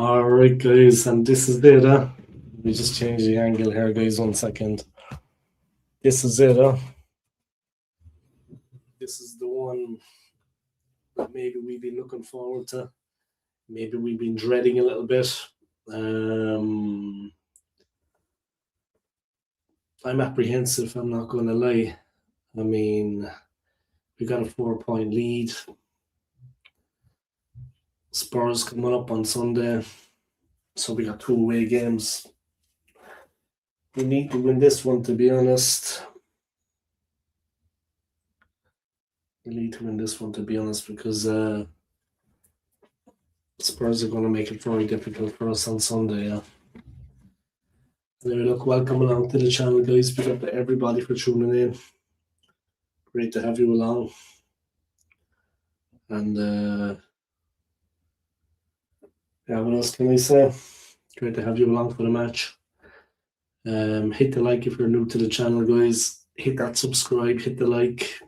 Alright, guys, and this is it. Let me just change the angle here, guys, 1 second. This is it. This is the one that maybe we've been looking forward to. Maybe we've been dreading a little bit. I'm apprehensive, I'm not going to lie. I mean, we got a 4-point lead. Spurs coming up on Sunday. So we got 2 away games. We need to win this one, to be honest. We need to win this one, to be honest, because Spurs are going to make it very difficult for us on Sunday. Yeah. Anyway, look, welcome along to the channel, guys. Big up to everybody for tuning in. Great to have you along. And yeah, what else can I say? Great to have you along for the match. Hit the like if you're new to the channel, guys. Hit that subscribe, hit the like.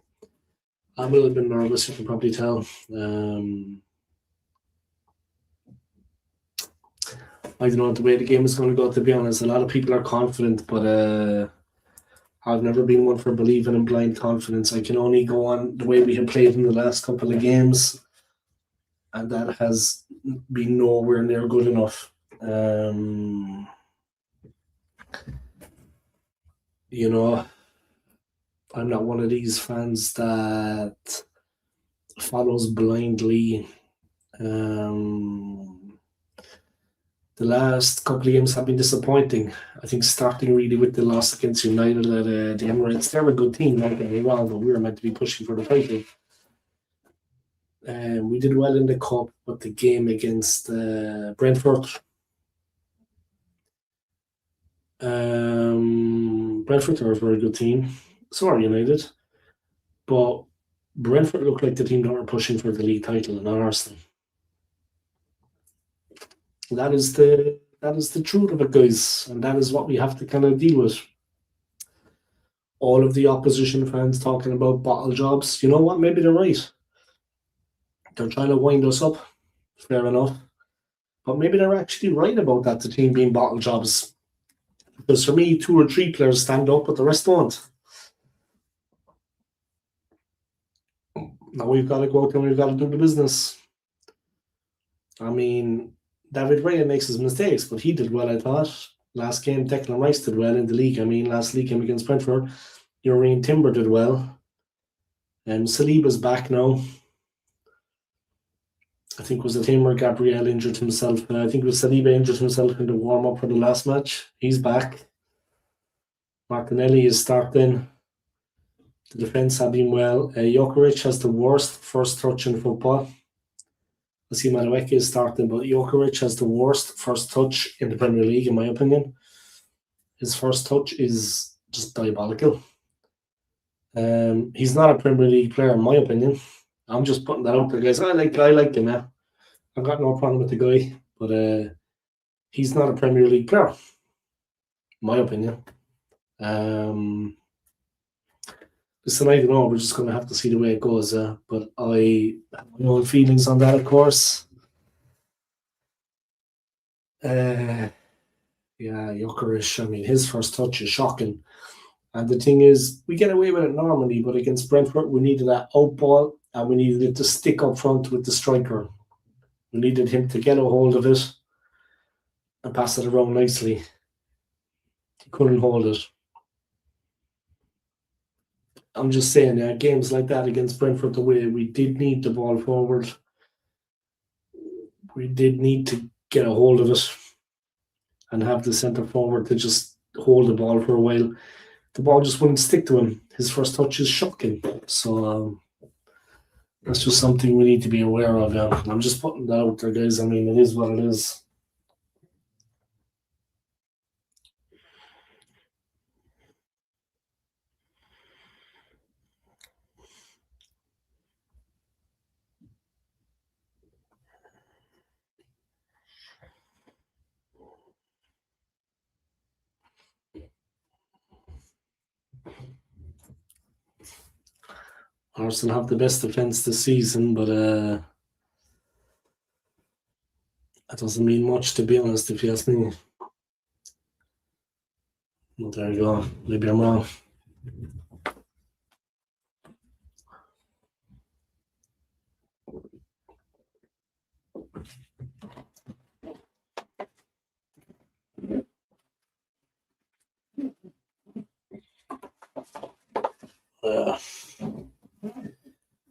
I'm a little bit nervous, you can probably tell. I don't know the way the game is going to go, to be honest. A lot of people are confident, but I've never been one for believing in blind confidence. I can only go on the way we have played in the last couple of games, and that has been nowhere near good enough. You know, I'm not one of these fans that follows blindly. The last couple of games have been disappointing. I think starting really with the loss against United at the Emirates, they're a good team, don't get me wrong, but we were meant to be pushing for the title. We did well in the cup, but the game against Brentford, Brentford are a very good team. So are United, but Brentford looked like the team that were pushing for the league title, and not Arsenal. That is the truth of it, guys, and that is what we have to kind of deal with. All of the opposition fans talking about bottle jobs. You know what? Maybe they're right. They're trying to wind us up. Fair enough. But maybe they're actually right about that, the team being bottle jobs. Because for me, 2 or 3 players stand up, but the rest don't. Now we've got to go out and we've got to do the business. I mean, David Raya makes his mistakes, but he did well, I thought. Last game, Declan Rice did well in the league. I mean, last league game against Brentford, Urian Timber did well. Saliba's back now. I think it was the team where Gabriel injured himself. I think it was Saliba injured himself in the warm-up for the last match. He's back. Martinelli is starting. The defence have been well. Jokovic has the worst first touch in football. I see Madueke is starting, but Jokovic has the worst first touch in the Premier League, in my opinion. His first touch is just diabolical. He's not a Premier League player, in my opinion. I'm just putting that out there, guys. I like him, yeah. I've got no problem with the guy, but he's not a Premier League player, in my opinion. Listen, I don't know. We're just going to have to see the way it goes. But I have my own feelings on that, of course. Yeah, Jokovic, I mean, his first touch is shocking. And the thing is, we get away with it normally, but against Brentford, we needed that out ball, and we needed it to stick up front with the striker. We needed him to get a hold of it and pass it around nicely. He couldn't hold it. I'm just saying, games like that against Brentford, the way we did need the ball forward. We did need to get a hold of it and have the centre forward to just hold the ball for a while. The ball just wouldn't stick to him. His first touch is shocking. So that's just something we need to be aware of. Yeah. I'm just putting that out there, guys. I mean, it is what it is. Arsenal have the best defence this season, but That doesn't mean much, to be honest, if you ask me. Well, there you go. Maybe I'm wrong.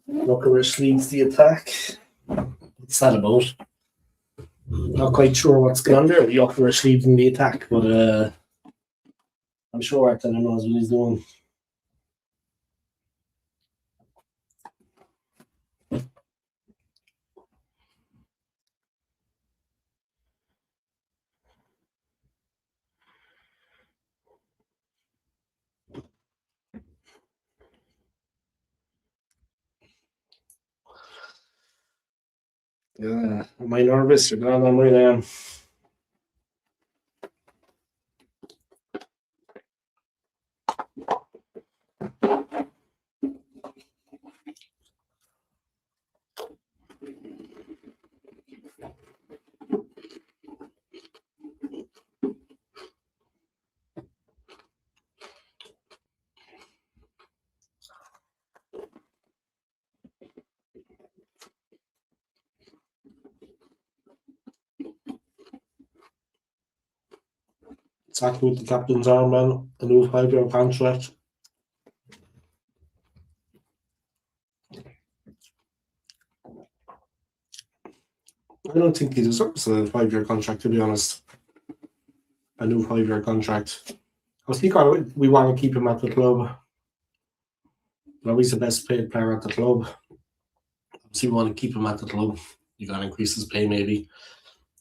Bucharest leads the attack. What's that about? Not quite sure what's going on there. Bucharest leading the attack, but I'm sure Arteta knows what he's doing. Yeah, am I nervous? You're glad I'm right, I am. Exactly what the captain's armband, a new 5-year contract. I don't think he deserves a 5-year contract, to be honest. A new 5-year contract. I think we want to keep him at the club. Well, he's the best paid player at the club. So you want to keep him at the club. You got to increase his pay, maybe.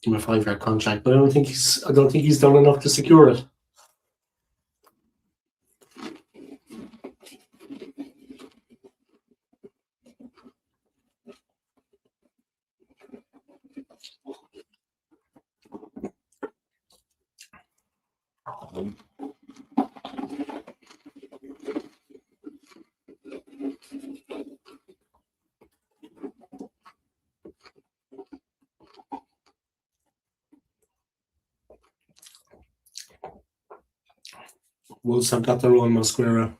Give him a 5-year contract, but I don't think he's done enough to secure it. Wolves have got their own Masquera.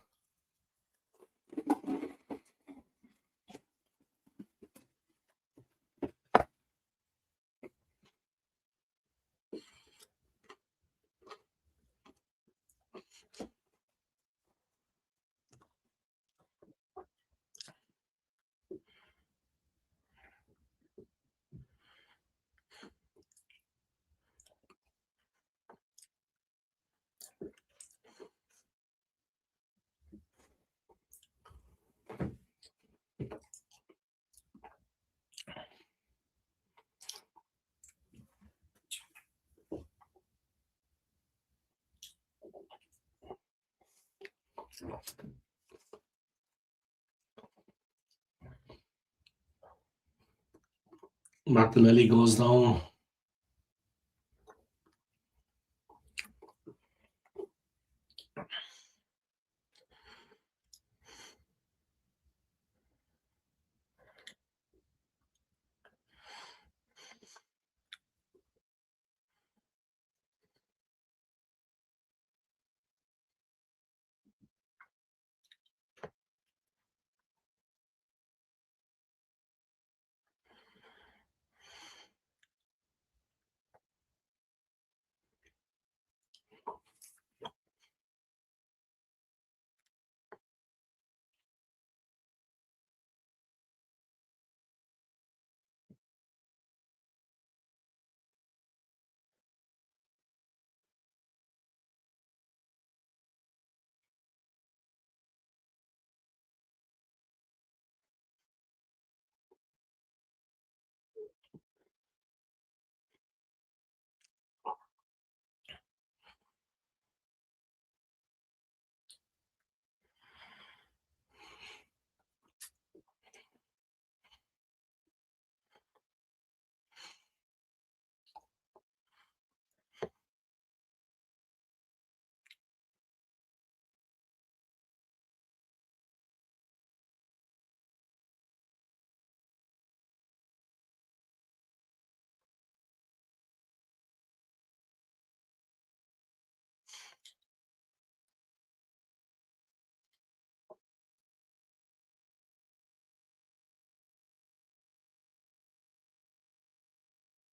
Martinelli goes down.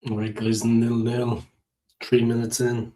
All right, guys, 0-0. 3 minutes in.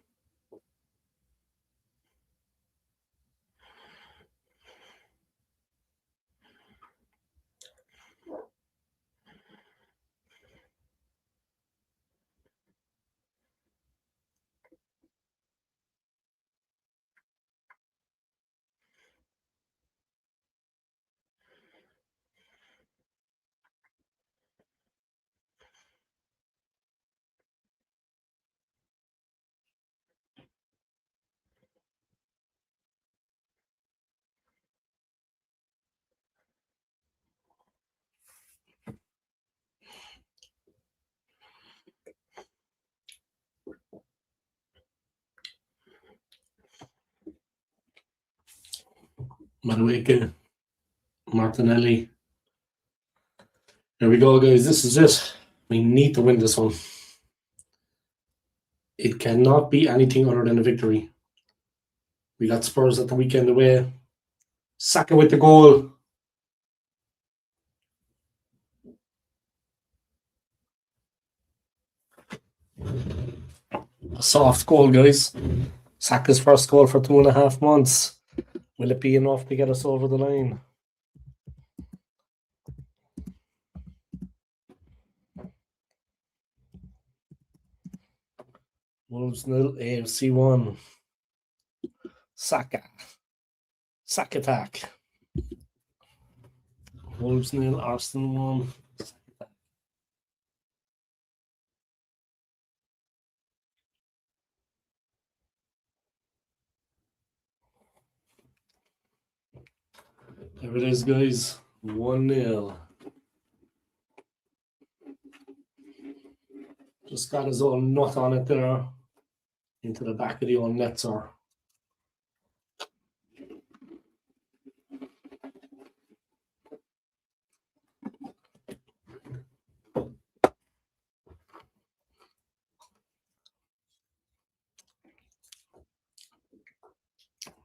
Madueke, Martinelli. There we go, guys. This is it. We need to win this one. It cannot be anything other than a victory. We got Spurs at the weekend away. Saka with the goal. A soft goal, guys. Saka's first goal for 2.5 months. Will it be enough to get us over the line? Wolves 0, AFC 1. Saka. Saka attack. Wolves 0, Arsenal 1. There it is, guys. 1-0. Just got his own nut on it there. Into the back of the own netzer.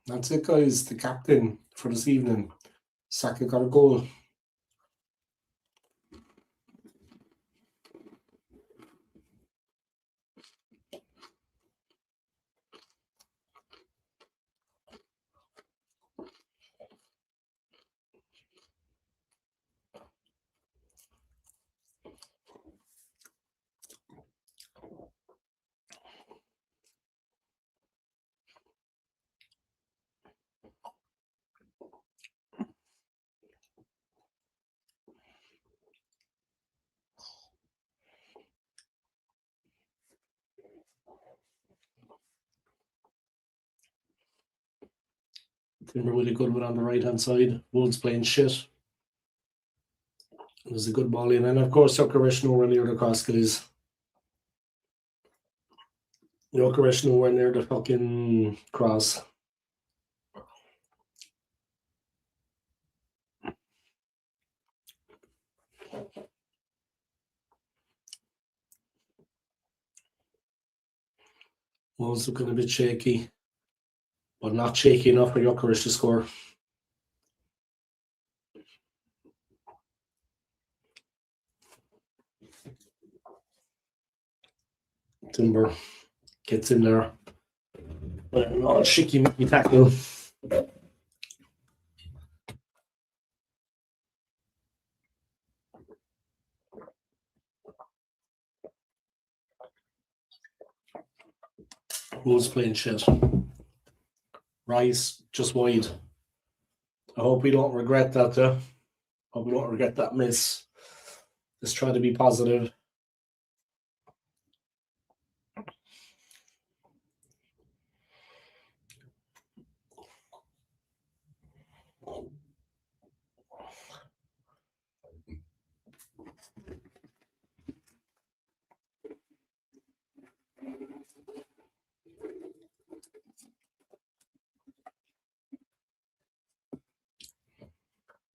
That's it, guys. The captain for this evening. Saka got a goal. Timber with a good one on the right hand side. Wolves playing shit. It was a good ball in. And of course, Jokeresh nowhere near the cross, guys. Jokeresh nowhere near the fucking cross. Wolves looking a bit shaky, but not shaky enough for Jokeresh to score. Timber gets in there. But not a shaky tackle. Wolves playing shit. Rice just wide. I hope we don't regret that. Hope we don't regret that miss. Let's try to be positive.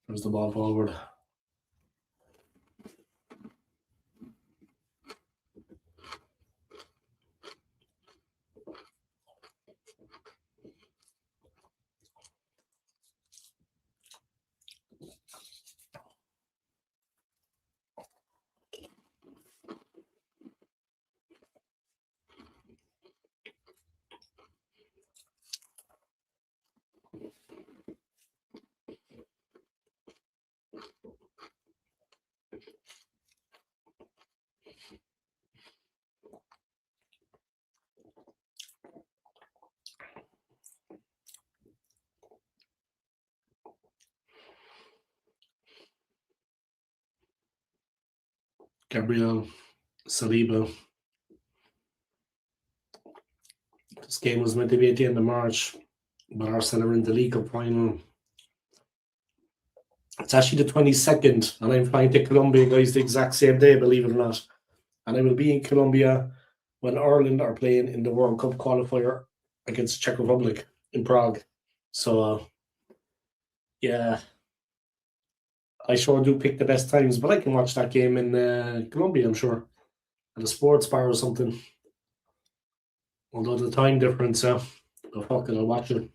There's the ball forward. Gabriel, Saliba. This game was meant to be at the end of March, but Arsenal are in the League Cup final. It's actually the 22nd, and I'm flying to Colombia, guys, the exact same day, believe it or not. And I will be in Colombia when Ireland are playing in the World Cup qualifier against Czech Republic in Prague. So, yeah, I sure do pick the best times, but I can watch that game in Colombia, I'm sure, at a sports bar or something. Although the time difference, but fuck it, I'll watch it.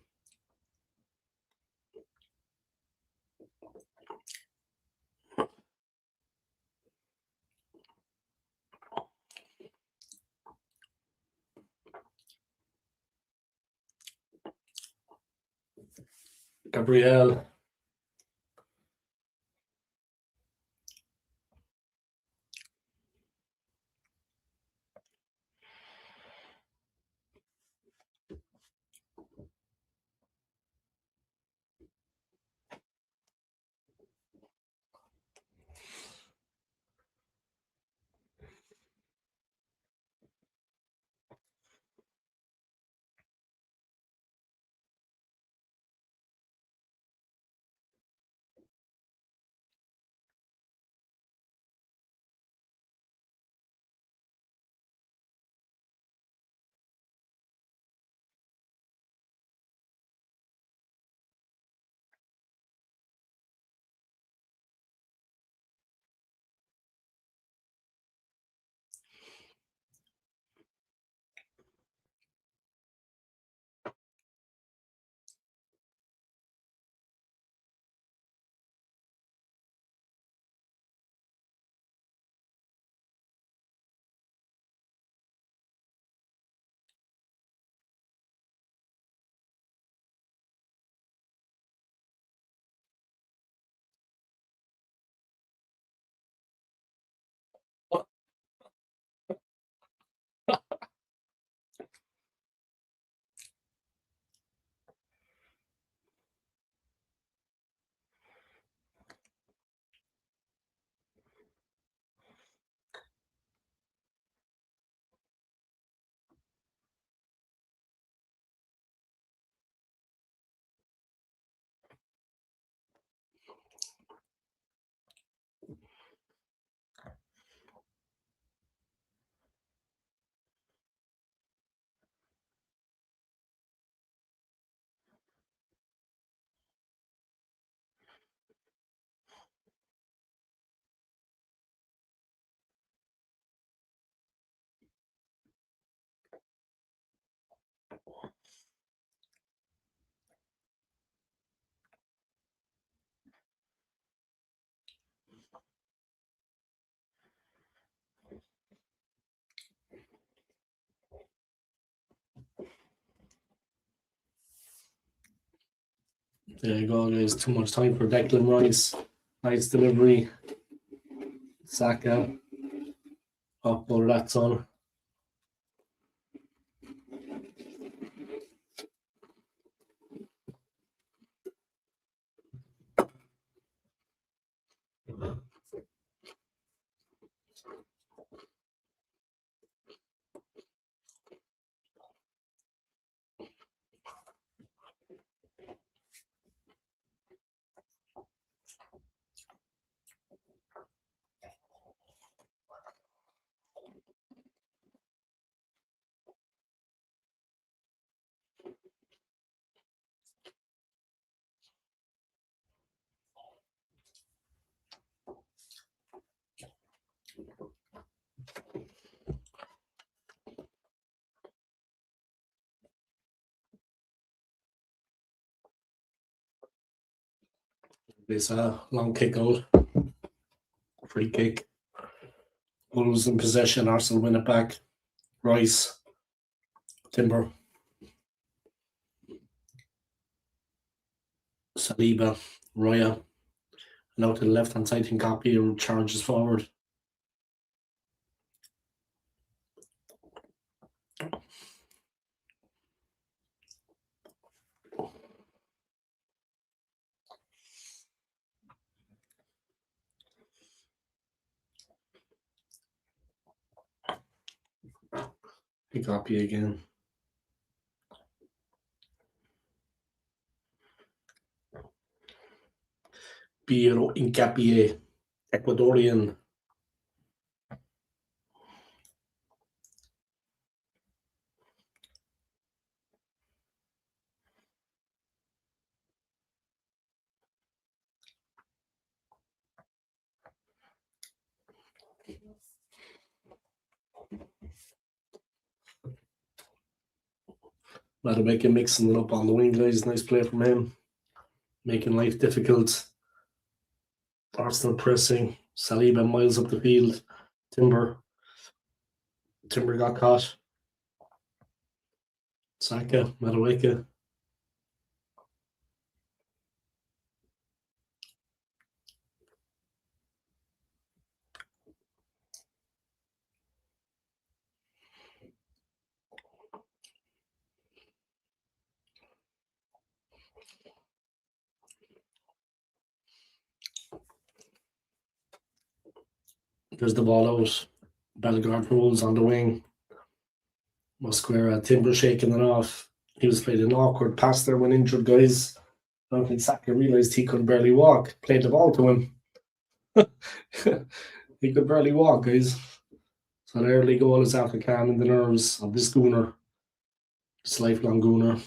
Gabriel. There you go, guys. Too much time for Declan Rice. Nice delivery. Saka. Up over that zone. This long kick out. Free kick. Wolves in possession. Arsenal win it back. Rice. Timber. Saliba. Roya. Now to the left hand side, Hincapié charges forward. Copy again. Piero Incapie, Ecuadorian. Madueke mixing it up on the wing, guys. Nice play from him. Making life difficult. Arsenal pressing. Saliba miles up the field. Timber got caught. Saka, Madueke. There's the ball out. Bellegarde rolls on the wing. Mosquera, Timber shaking it off. He was playing an awkward pass there when injured, guys. I don't think Saka realised he could barely walk. Played the ball to him. He could barely walk, guys. So the early goal is after calming the nerves of this gooner. This lifelong gooner.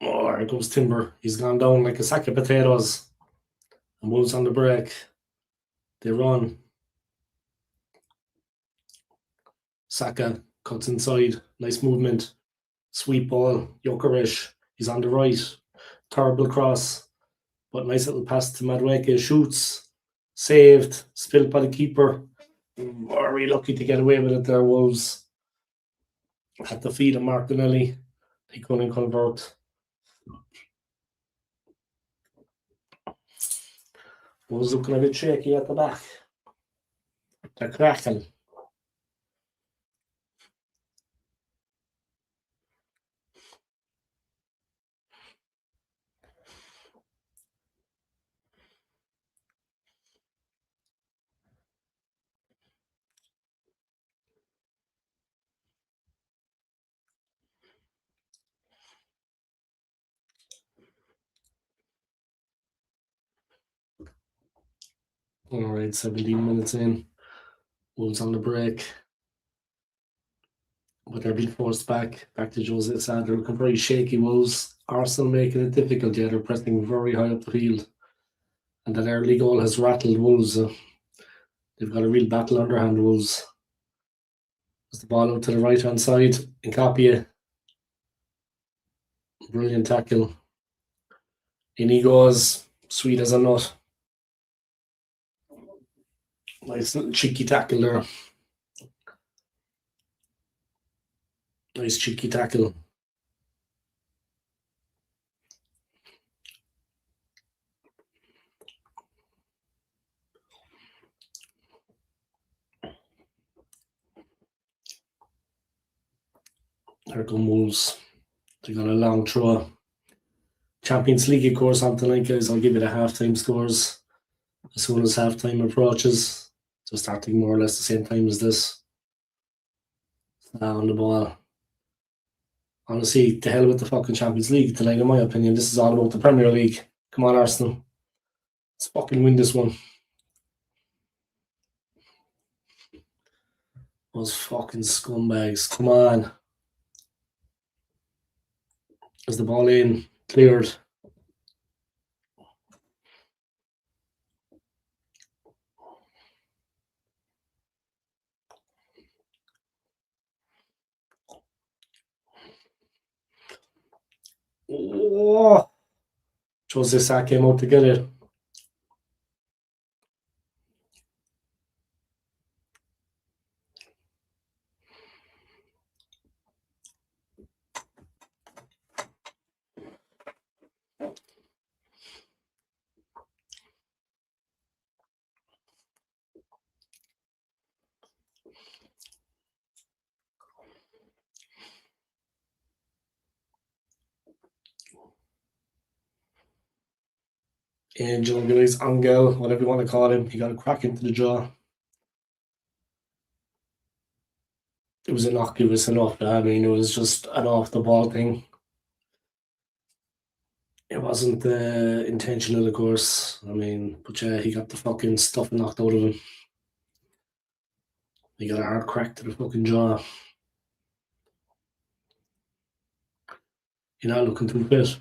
Oh, here goes Timber. He's gone down like a sack of potatoes. And Wolves on the break. They run. Saka cuts inside. Nice movement. Sweet ball. Jokeres. He's on the right. Terrible cross. But nice little pass to Madueke. Shoots. Saved. Spilled by the keeper. Very lucky to get away with it there, Wolves. At the feet of Martinelli. He couldn't convert. Wolves looking a bit shaky at the back. They're cracking. All right, 17 minutes in. Wolves on the break. But they're being forced back to Jose Sad. They're looking very shaky, Wolves. Arsenal making it difficult. Yeah, they're pressing very high up the field. And that early goal has rattled Wolves. They've got a real battle underhand, Wolves. There's the ball out to the right-hand side. Incapie. Brilliant tackle. In he goes. Sweet as a nut. Nice little cheeky tackle there. Nice cheeky tackle. There come Wolves. They got a long throw. Champions League, of course, on tonight, guys. I'll give you the halftime scores as soon as halftime approaches. So starting more or less the same time as this. On the ball. Honestly, to hell with the fucking Champions League tonight, in my opinion. This is all about the Premier League. Come on, Arsenal. Let's fucking win this one. Those fucking scumbags. Come on. As the ball in, cleared. Oh, Jose Sa came out to get it. Angel, Angel, whatever you want to call him, he got a crack into the jaw. It was a knock, it was enough. I mean, it was just an off the ball thing. It wasn't intentional, of course. I mean, but yeah, he got the fucking stuff knocked out of him. He got a hard crack to the fucking jaw. You're not looking too fit.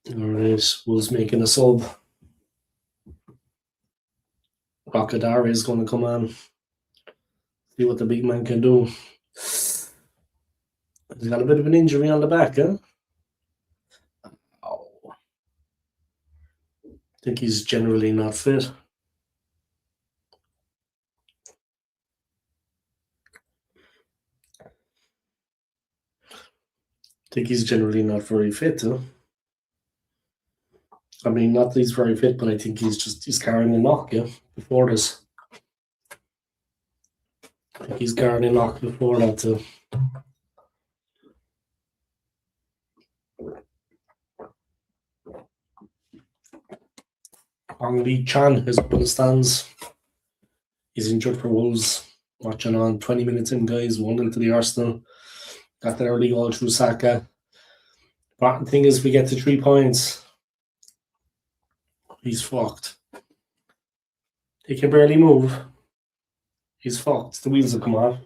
Alright, Wolves making a sub. Rockadari is going to come on. See what the big man can do. He's got a bit of an injury on the back, huh? Oh. I think he's generally not fit. I think he's generally not very fit, huh? I mean, not that he's very fit, but I think he's carrying a knock, yeah, before this. I think he's carrying a knock before that, too. Hong Lee Chan is up in the stands. He's injured for Wolves. Watching on 20 minutes in, guys. 1-0 to the Arsenal. Got the early goal through Saka. Important thing is we get to 3 points. He's fucked. He can barely move. He's fucked. The wheels will come off.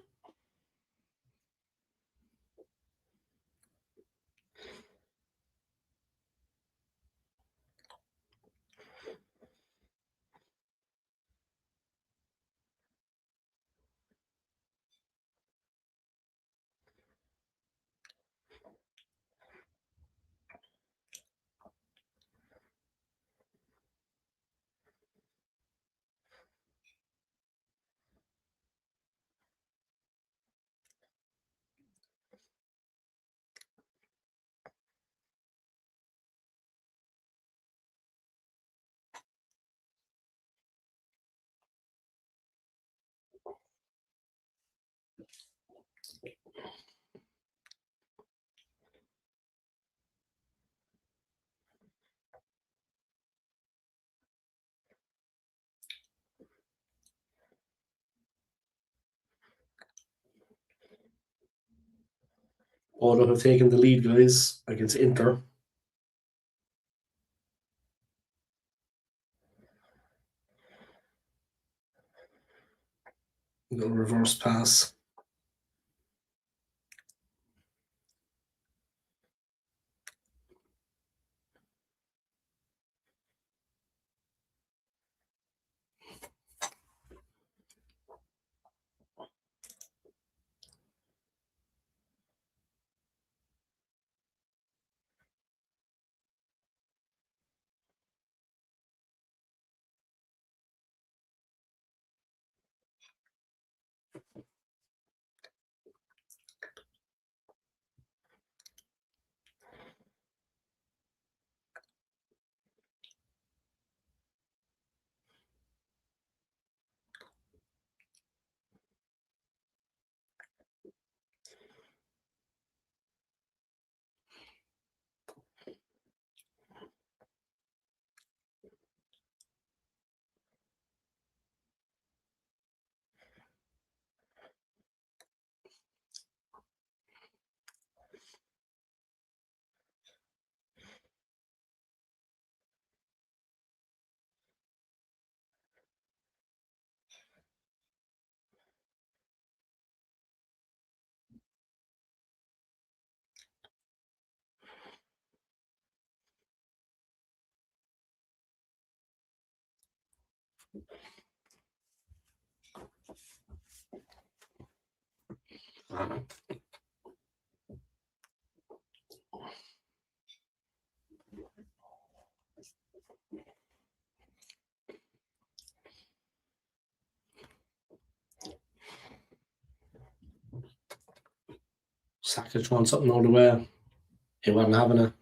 Bodo have taken the lead, guys, against Inter. Little reverse pass. Saka throwing something out the way. He wasn't having it.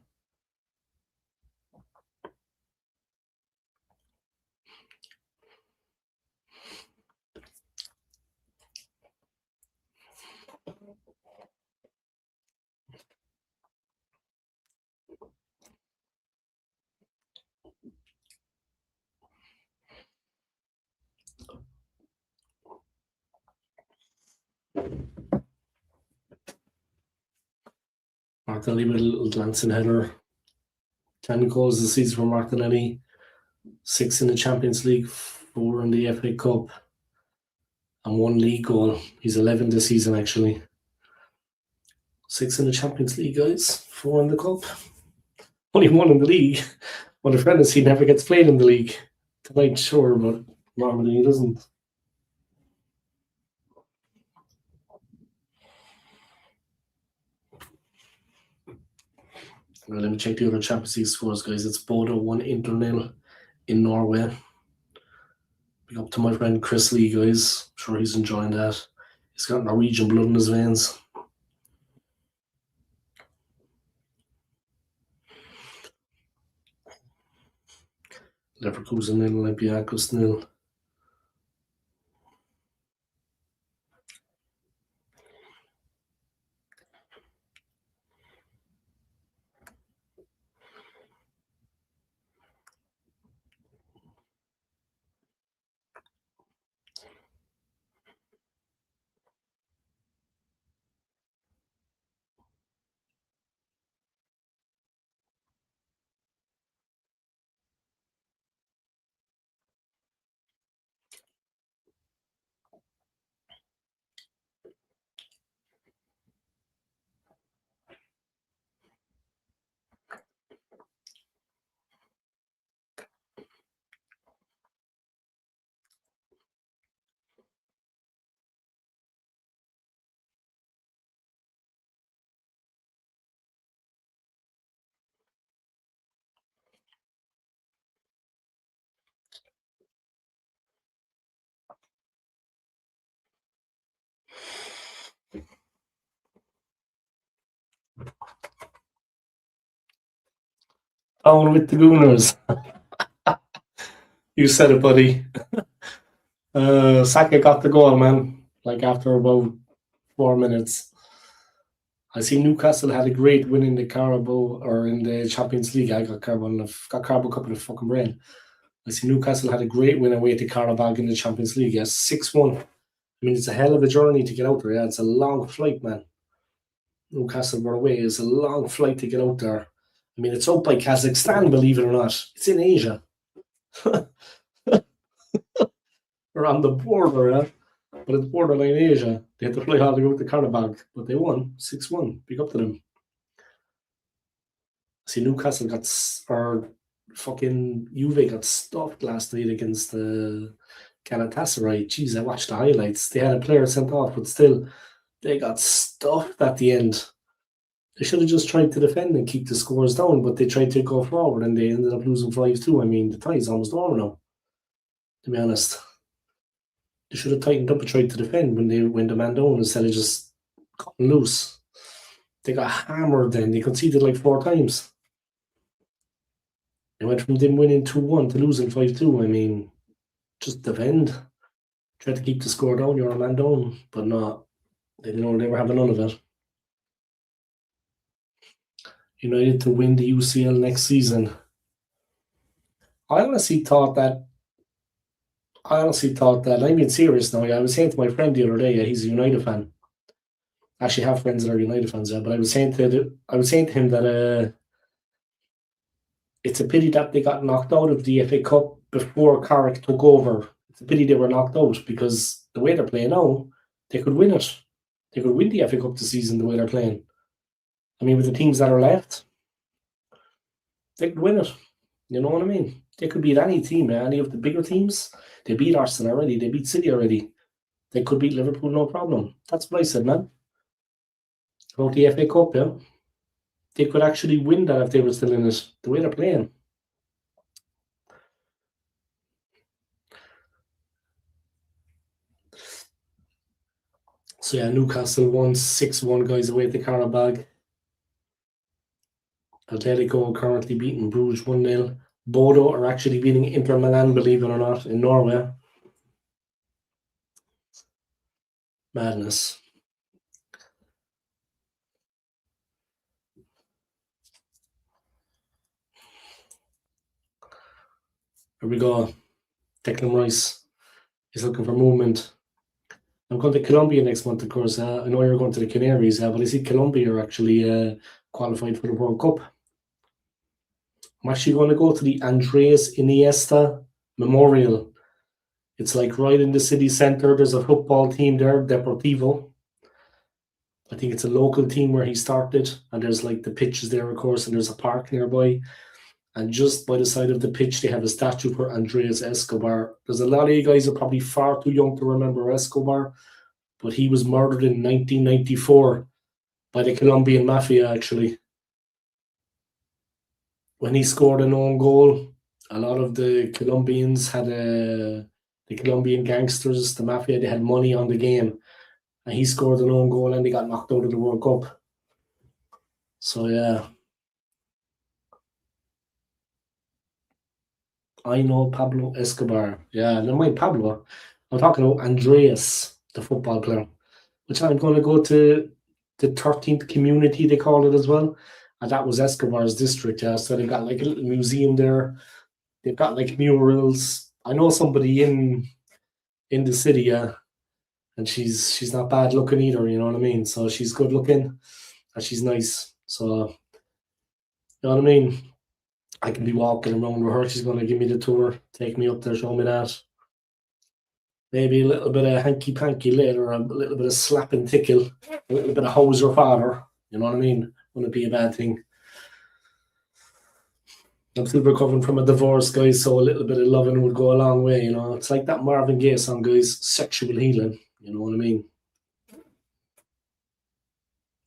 Martinelli with a little glancing header. 10 goals this season for Martinelli. 6 in the Champions League, 4 in the FA Cup, and 1 league goal. He's 11 this season, actually. 6 in the Champions League, guys. 4 in the Cup. Only 1 in the league. Well, the friend is he never gets played in the league. Tonight, sure, but normally he doesn't. Well, let me check the other Champions League scores, guys. It's Bodo 1, Inter 0 in Norway. Big up to my friend Chris Lee, guys. I'm sure he's enjoying that. He's got Norwegian blood in his veins. Leverkusen 0, Olympiacos 0. On with the Gooners. You said it, buddy. Saka got the goal, man. Like after about 4 minutes. I see Newcastle had a great win in the Carabao or in the Champions League. I got Carabao Cup in the fucking brain. I see Newcastle had a great win away to Carabao in the Champions League. Yes, 6-1. I mean, it's a hell of a journey to get out there. Yeah, it's a long flight, man. Newcastle were away. It's a long flight to get out there. I mean, it's out by Kazakhstan, believe it or not. It's in Asia. We're on the border, yeah? But it's borderline Asia. They had to fly all the way out to Carabao, but they won 6-1. Big up to them. See, Newcastle fucking Juve got stuffed last night against the Galatasaray. Jeez, I watched the highlights. They had a player sent off, but still, they got stuffed at the end. They should have just tried to defend and keep the scores down, but they tried to go forward and they ended up losing 5-2. I mean, the tie's almost over now, to be honest. They should have tightened up and tried to defend when they went the man down instead of just cutting loose. They got hammered then. They conceded like 4 times. They went from them winning 2-1 to losing 5-2. I mean, just defend. Try to keep the score down. You're a man down. But no, they were having none of it. United to win the UCL next season. I honestly thought that, I'm being serious now. I was saying to my friend the other day, he's a United fan. I actually have friends that are United fans, but I was saying to him that it's a pity that they got knocked out of the FA Cup before Carrick took over. It's a pity they were knocked out because the way they're playing now, they could win it. They could win the FA Cup this season the way they're playing. I mean, with the teams that are left, they could win it. You know what I mean? They could beat any team, any of the bigger teams. They beat Arsenal already. They beat City already. They could beat Liverpool, no problem. That's what I said, man. About the FA Cup, yeah. They could actually win that if they were still in it. The way they're playing. So yeah, Newcastle won 6-1, guys, away at the Carabao. Atletico currently beating Bruges 1-0. Bodo are actually beating Inter Milan, believe it or not, in Norway. Madness. Here we go. Declan Rice is looking for movement. I'm going to Colombia next month, of course. I know you're going to the Canaries, but I see Colombia are actually qualified for the World Cup. I'm actually going to go to the Andres Iniesta Memorial. It's like right in the city centre. There's a football team there, Deportivo. I think it's a local team where he started. And there's like the pitches there, of course, and there's a park nearby. And just by the side of the pitch, they have a statue for Andres Escobar. There's a lot of you guys are probably far too young to remember Escobar, but he was murdered in 1994 by the Colombian mafia, actually. When he scored an own goal, a lot of the Colombians had the Colombian gangsters, the mafia, they had money on the game. And he scored an own goal and they got knocked out of the World Cup. So, yeah. I know Pablo Escobar. Yeah, never mind Pablo. I'm talking about Andreas, the football player, which I'm going to go to the 13th community, they call it as well. And that was Escobar's district, yeah. So they've got like a little museum there. They've got like murals. I know somebody in the city, yeah. And she's not bad looking either, you know what I mean? So she's good looking and she's nice. So, you know what I mean? I can be walking around with her. She's going to give me the tour, take me up there, show me that. Maybe a little bit of hanky-panky later, a little bit of slap and tickle, a little bit of hose her father. You know what I mean? Wouldn't be a bad thing. I'm still recovering from a divorce, guys, so a little bit of loving would go a long way, you know. It's like that Marvin Gaye song, guys, sexual healing. You know what I mean?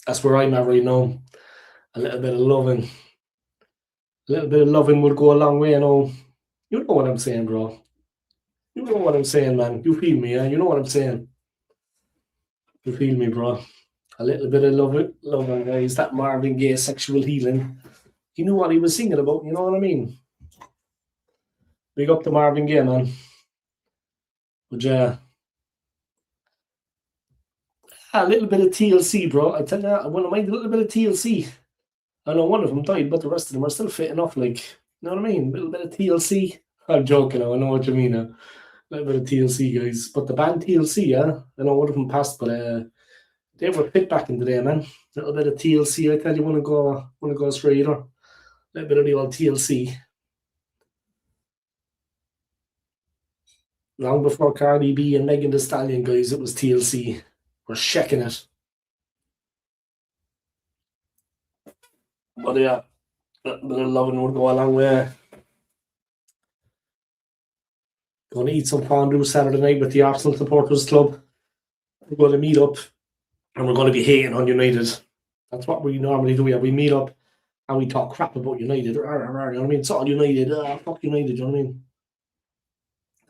That's where I'm at right now. A little bit of loving. A little bit of loving would go a long way, you know. You know what I'm saying, bro. You know what I'm saying, man. You feel me, yeah? You know what I'm saying. You feel me, bro. A little bit of loving, guys. That Marvin Gaye sexual healing. He knew what he was singing about, you know what I mean? Big up to Marvin Gaye, man. But yeah. A little bit of TLC, bro. I tell you, I wouldn't mind a little bit of TLC. I know one of them died, but the rest of them are still fit enough, like, you know what I mean? A little bit of TLC. I'm joking, I know what you mean. A little bit of TLC, guys. But the band TLC, yeah, I know one of them passed, but they were fit back in the day, man. A little bit of TLC, I tell you, want to go straight either. A little bit of the old TLC. Long before Cardi B and Megan Thee Stallion, guys, it was TLC. We're checking it. But yeah, a little bit of loving would go a long way. Going to eat some fondue Saturday night with the Arsenal Supporters Club. We're going to meet up and we're going to be hating on United. That's what we normally do. Yeah, we meet up and we talk crap about United. You know what I mean? It's all United. Fuck United. You know what I mean?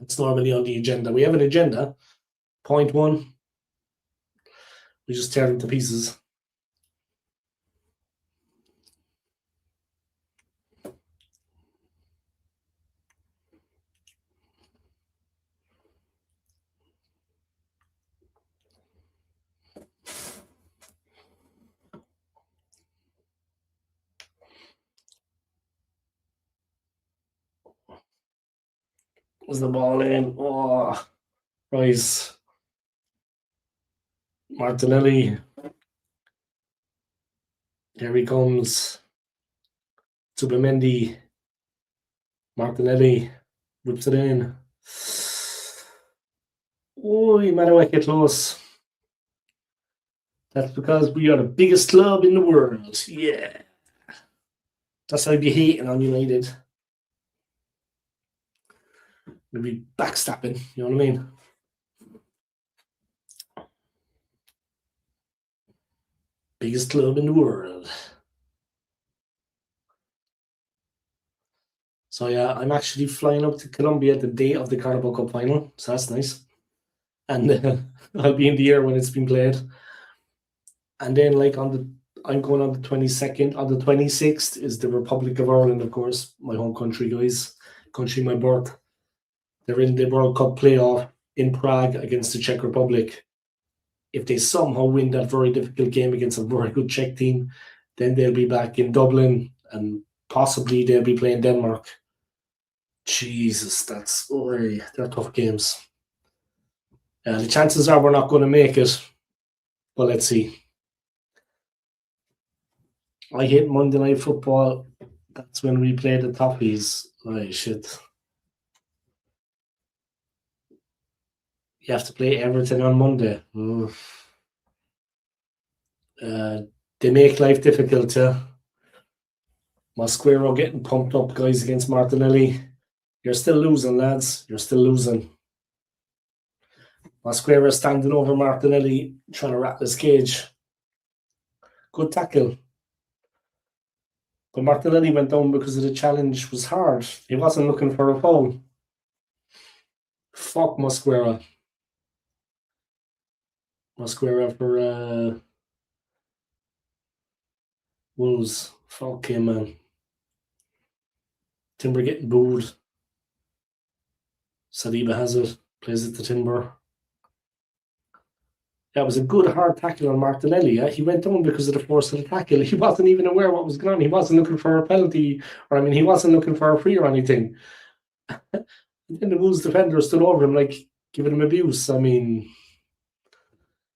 It's normally on the agenda. We have an agenda. Point one. We just tear them to pieces. Was the ball in? Oh, Rice. Martinelli. Here he comes. Zubimendi. Martinelli whips it in. Oh, he might have get close. That's because we are the biggest club in the world. Yeah. That's how I'd be hating on United. maybe backstabbing, you know what I mean? Biggest club in the world. So yeah, I'm actually flying up to Colombia the day of the Carabao Cup final, so that's nice. And I'll be in the air when it's been played. And then like I'm going on the 22nd. On the 26th is the Republic of Ireland, of course, my home country, guys. Country, my birth. They're in the World Cup playoff in Prague against the Czech Republic. If they somehow win that very difficult game against a very good Czech team, then they'll be back in Dublin and possibly they'll be playing Denmark. Jesus, they're tough games. The chances are we're not going to make it, but let's see. I hate Monday Night Football. That's when we play the Toffees. Oh, shit. You have to play Everton on Monday. They make life difficult, yeah. Mosquera getting pumped up, guys, against Martinelli. You're still losing, lads. You're still losing. Mosquera standing over Martinelli, trying to rattle his cage. Good tackle. But Martinelli went down because of the challenge was hard. He wasn't looking for a foul. Fuck Mosquera. Mosquera for Wolves. Fuck him, man. Timber getting booed. Saliba has it. Plays it to Timber. That was a good hard tackle on Martinelli. Yeah? He went down because of the force of the tackle. He wasn't even aware what was going on. He wasn't looking for a penalty, he wasn't looking for a free or anything. And then the Wolves defender stood over him, like giving him abuse. You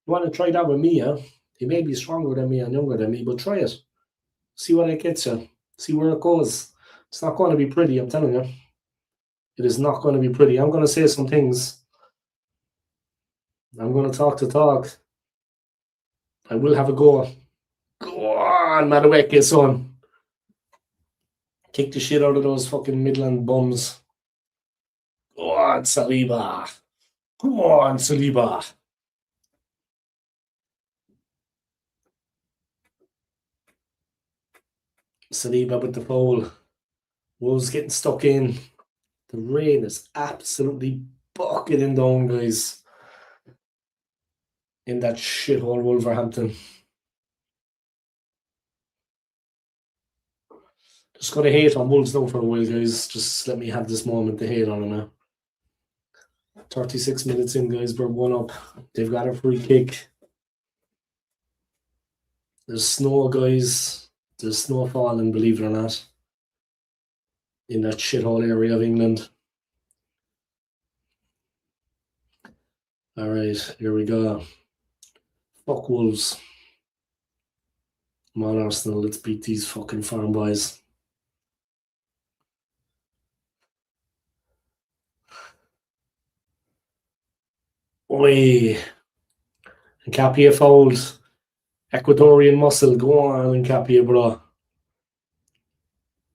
want to try that with me, yeah? He may be stronger than me and younger than me, but try it. See what it gets you. See where it goes. It's not going to be pretty, I'm telling you. It is not going to be pretty. I'm going to say some things. I'm going to talk the talk. I will have a go. Go on, Madueke, son. Kick the shit out of those fucking Midland bums. Go on, Saliba. Go on, Saliba. Saliba with the foul. Wolves getting stuck in. The rain is absolutely bucketing down, guys. In that shithole Wolverhampton. Just gonna hate on Wolves now for a while, guys. Just let me have this moment to hate on them now. 36 minutes in, guys. We're 1-up. They've got a free kick. There's snow, guys. There's snow falling, believe it or not, in that shithole area of England. All right, here we go. Fuck Wolves. Come on, Arsenal. Let's beat these fucking farm boys. Oi. Nkapia fouled. Ecuadorian muscle. Go on, Nkapia, bro.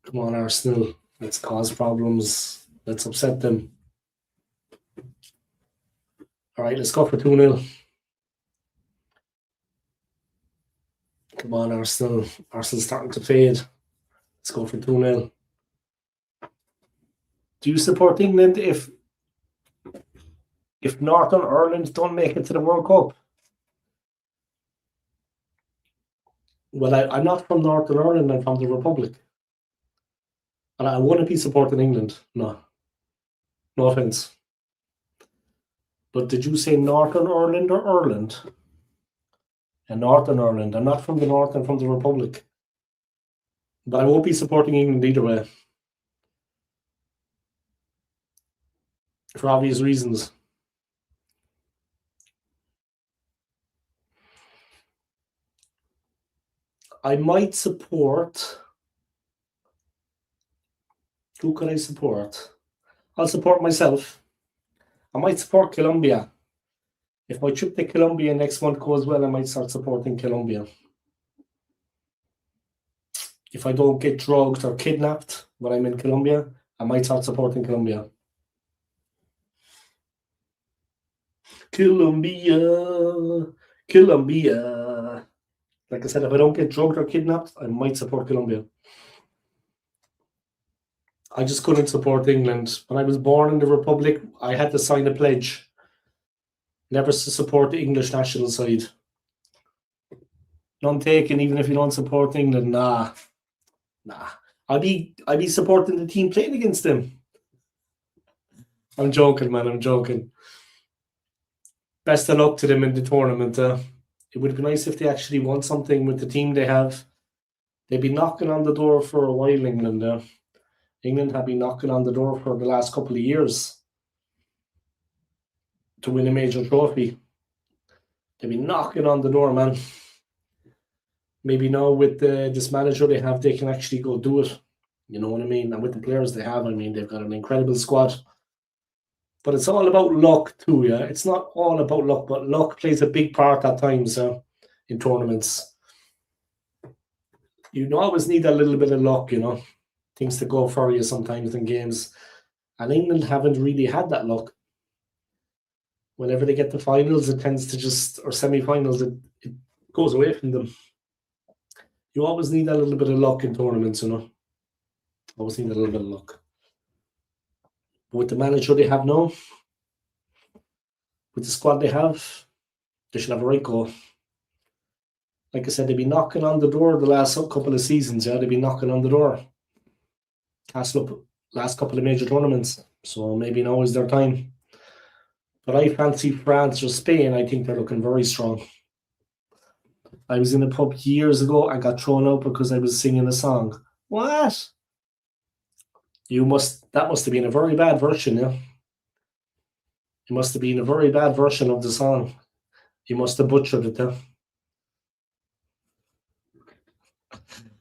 Come on, Arsenal. Let's cause problems. Let's upset them. All right, let's go for 2-0. Come on, Arsenal. Arsenal's starting to fade. Let's go for 2-0. Do you support England if Northern Ireland don't make it to the World Cup? Well, I'm not from Northern Ireland. I'm from the Republic. And I wouldn't be supporting England. No. No offence. But did you say Northern Ireland or Ireland? And Northern Ireland. I'm not from the North. I'm from the Republic. But I won't be supporting England either way. For obvious reasons. I might support... Who could I support? I'll support myself. I might support Colombia. If my trip to Colombia next month goes well, I might start supporting Colombia. If I don't get drugged or kidnapped when I'm in Colombia, I might start supporting Colombia. Colombia, Colombia. Like I said, if I don't get drugged or kidnapped, I might support Colombia. I just couldn't support England. When I was born in the Republic, I had to sign a pledge never to support the English national side. None taken, even if you don't support England. Nah. I'd be supporting the team playing against them. I'm joking, man. I'm joking. Best of luck to them in the tournament. It would be nice if they actually won something with the team they have. They've been knocking on the door for a while, England. England have been knocking on the door for the last couple of years to win a major trophy. They've been knocking on the door, man. Maybe now with this manager they have, they can actually go do it. You know what I mean? And with the players they have, I mean, they've got an incredible squad. But it's all about luck too, yeah? It's not all about luck, but luck plays a big part at times in tournaments. You always need a little bit of luck, things to go for you sometimes in games. And England haven't really had that luck. Whenever they get to finals, it tends to or semi-finals, it goes away from them. You always need a little bit of luck in tournaments, Always need a little bit of luck. But with the manager they have now, with the squad they have, they should have a right go. Like I said, they've been knocking on the door the last couple of seasons, yeah? They've been knocking on the door. Castle up last couple of major tournaments. So maybe now is their time. But I fancy France or Spain. I think they're looking very strong. I was in a pub years ago and got thrown out because I was singing a song. What? That must have been a very bad version, yeah? It must have been a very bad version of the song. You must have butchered it, yeah?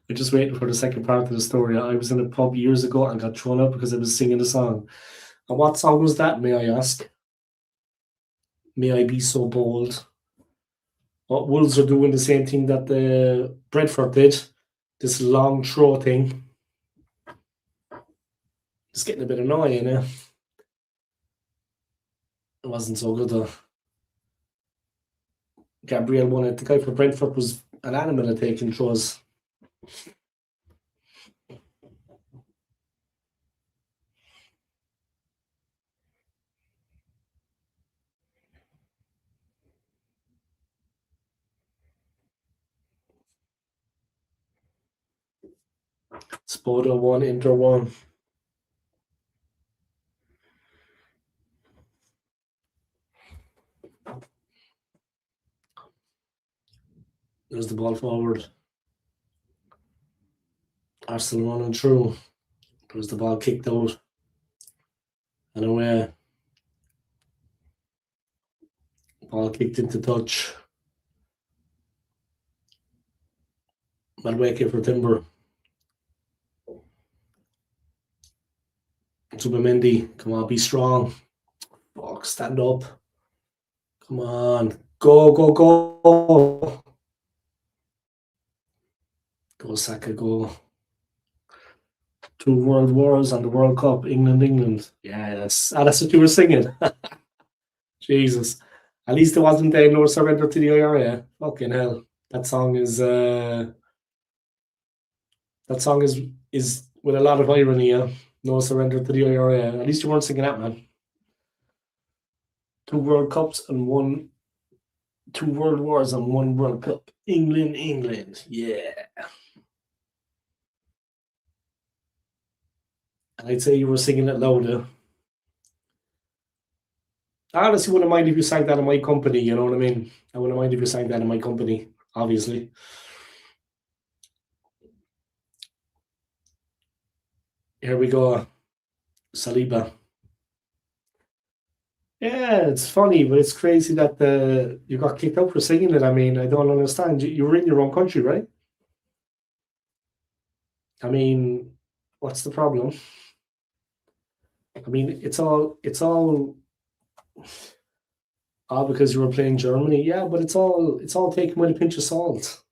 We're just waiting for the second part of the story. I was in a pub years ago and got thrown out because I was singing a song. And what song was that, may I ask? May I be so bold? What Wolves are doing the same thing that the Brentford did. This long throw thing. It's getting a bit annoying, yeah? It wasn't so good, though. Gabriel won it. The guy for Brentford was an animal at taking throws. Spoda 1, Inter 1. There's the ball forward. Arsenal running through. There's the ball kicked out. And away. Ball kicked into touch. Madueke for Timber. Zubimendi, come on, be strong. Fuck, stand up. Come on. Go, go, go. Go, Saka, go. 2 World Wars and the World Cup, England. Yeah, that's what you were singing. Jesus. At least it wasn't No Surrender to the IRA. Fucking hell. That song is with a lot of irony, yeah. No Surrender to the IRA. At least you weren't singing that, man. 2 World Cups and 2 World Wars and 1 World Cup. England. Yeah. And I'd say you were singing it louder. I honestly wouldn't mind if you sang that in my company, you know what I mean? I wouldn't mind if you sang that in my company, obviously. Here we go. Saliba. Yeah, it's funny, but it's crazy that you got kicked out for singing it. I mean, I don't understand. You were in your own country, right? I mean, what's the problem? I mean, it's all because you were playing Germany. Yeah, but it's all taken with a pinch of salt.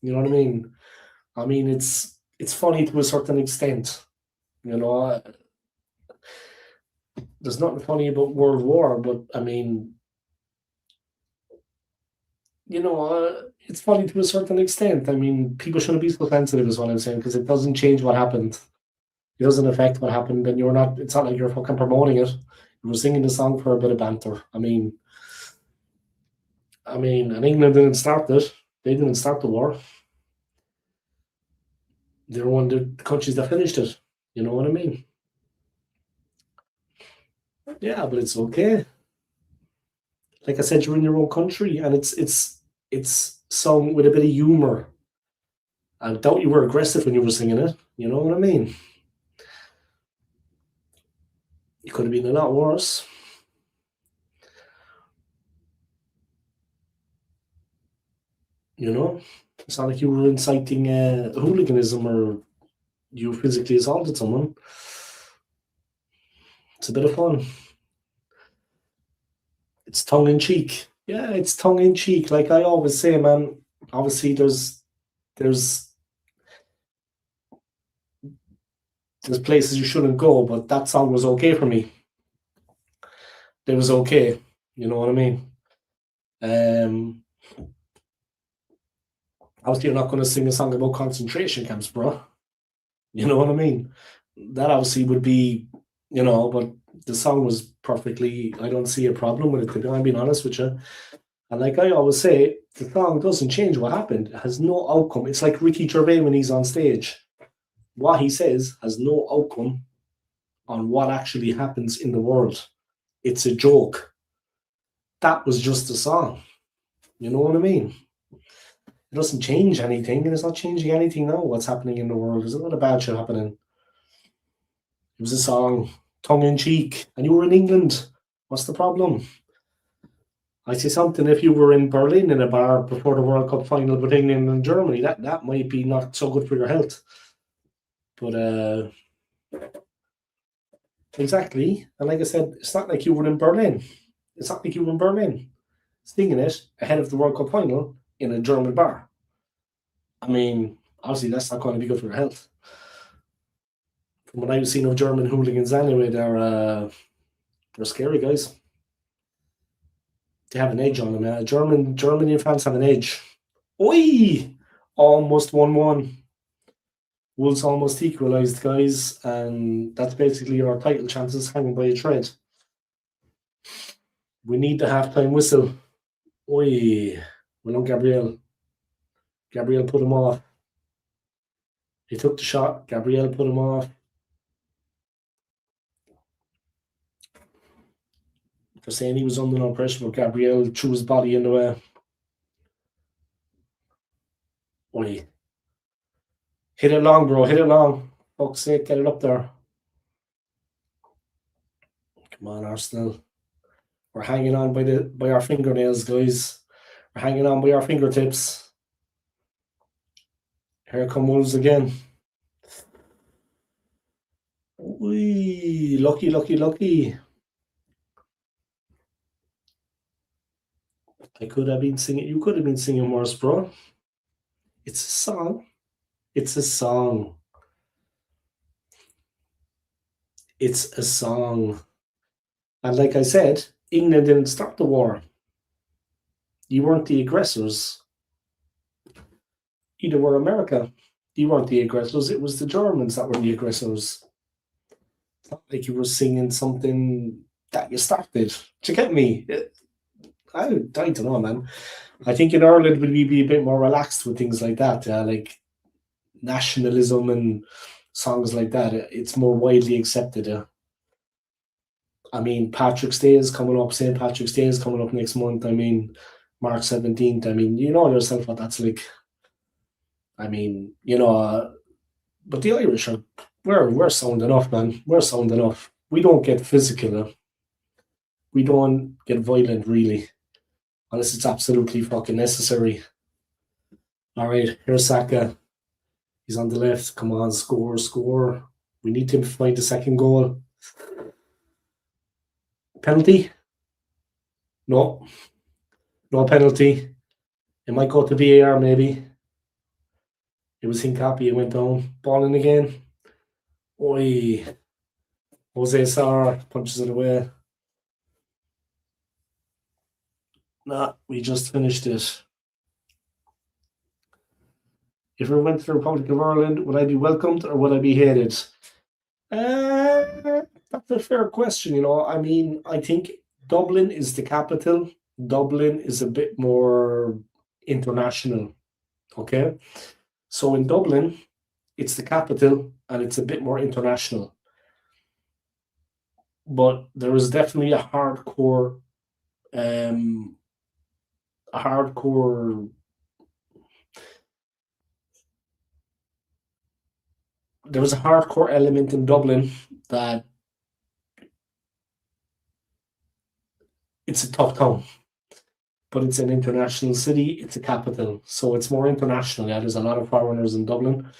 You know what I mean? I mean, it's funny to a certain extent. There's nothing funny about World War, but I mean, it's funny to a certain extent. I mean, people shouldn't be so sensitive, is what I'm saying, because it doesn't change what happened. It doesn't affect what happened, and you're not. It's not like you're fucking promoting it. You were singing the song for a bit of banter. And England didn't start it. They didn't start the war. They were one of the countries that finished it. You know what I mean? Yeah, but it's okay. Like I said, you're in your own country, and it's sung with a bit of humor. I doubt you were aggressive when you were singing it. You know what I mean? It could have been a lot worse. You know, it's not like you were inciting hooliganism or you physically assaulted someone. It's a bit of fun. It's tongue in cheek. Yeah, it's tongue in cheek. Like I always say, man. Obviously, there's there's places you shouldn't go, but that song was okay for me. It was okay. You know what I mean? Um, Obviously, you're not going to sing a song about concentration camps, bro. You know what I mean? That obviously would be, but the song was perfectly. I don't see a problem with it. I'm being honest with you. And like I always say, the song doesn't change what happened. It has no outcome. It's like Ricky Gervais when he's on stage. What he says has no outcome on what actually happens in the world. It's a joke. That was just a song. You know what I mean? It doesn't change anything, and it's not changing anything now. What's happening in the world? There's a lot of bad shit happening. It was a song, tongue in cheek, and you were in England. What's the problem? I say something. If you were in Berlin in a bar before the World Cup final with England and Germany, that might be not so good for your health. But exactly, and like I said, it's not like you were in Berlin. It's not like you were in Berlin singing it ahead of the World Cup final in a German bar. I mean, obviously that's not going to be good for your health. From what I've seen of German hooligans anyway, they're scary guys. They have an edge on them. Germany fans have an edge. Oi! Almost 1-1. Wolves almost equalised, guys, and that's basically our title chances hanging by a thread. We need the halftime whistle. Oi! Well, on Gabriel. Gabriel put him off. He took the shot. Gabriel put him off. They're saying he was under no pressure, but Gabriel threw his body in the way. Oi. Hit it long, bro. Hit it long. Fuck's sake, get it up there. Come on, Arsenal. We're hanging on by our fingernails, guys. We're hanging on by our fingertips. Here come Wolves again. Wee, lucky, lucky, lucky. I could have been singing. You could have been singing worse, bro. It's a song. It's a song. It's a song. And like I said, England didn't start the war. You weren't the aggressors. Either were America. You weren't the aggressors. It was the Germans that were the aggressors. It's not like you were singing something that you started. Do you get me? I don't know, man. I think in Ireland we'd be a bit more relaxed with things like that, like nationalism and songs like that. It's more widely accepted. I mean, Patrick's Day is coming up. St. Patrick's Day is coming up next month. I mean, March 17th. I mean, you know yourself what that's like. I mean, but the Irish are we're sound enough, man. We're sound enough. We don't get physical. We don't get violent, really, unless it's absolutely fucking necessary. All right, here's Saka. He's on the left. Come on, score, score. We need to find the second goal. Penalty? No. No penalty. It might go to VAR, maybe. It was Hincapi. It went down. Ball in again. Oi. Jose Sarr punches it away. Nah, we just finished it. If I went to the Republic of Ireland, would I be welcomed or would I be hated? That's a fair question. I mean, I think Dublin is the capital. Dublin is a bit more international. Okay. So in Dublin, it's the capital and it's a bit more international. But there is definitely um, a hardcore. There was a hardcore element in Dublin that it's a tough town, but it's an international city. It's a capital, so it's more international. Yeah, there's a lot of foreigners in Dublin.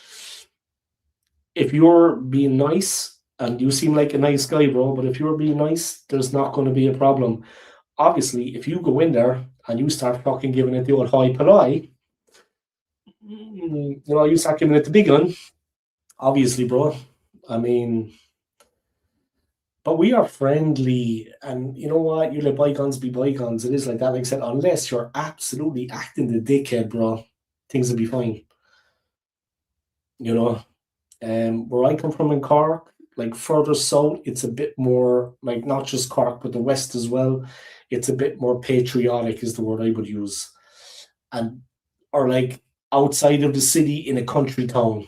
If you're being nice, and you seem like a nice guy, bro, but if you're being nice, there's not going to be a problem. Obviously, if you go in there and you start fucking giving it the old high polite, you start giving it the big one. Obviously, bro. I mean, but we are friendly, and you know what? You let bygones be bygones. It is like that. Like I said, unless you're absolutely acting the dickhead, bro, things will be fine. You know, where I come from in Cork, like further south, it's a bit more like not just Cork, but the West as well. It's a bit more patriotic, is the word I would use, and or like outside of the city in a country town,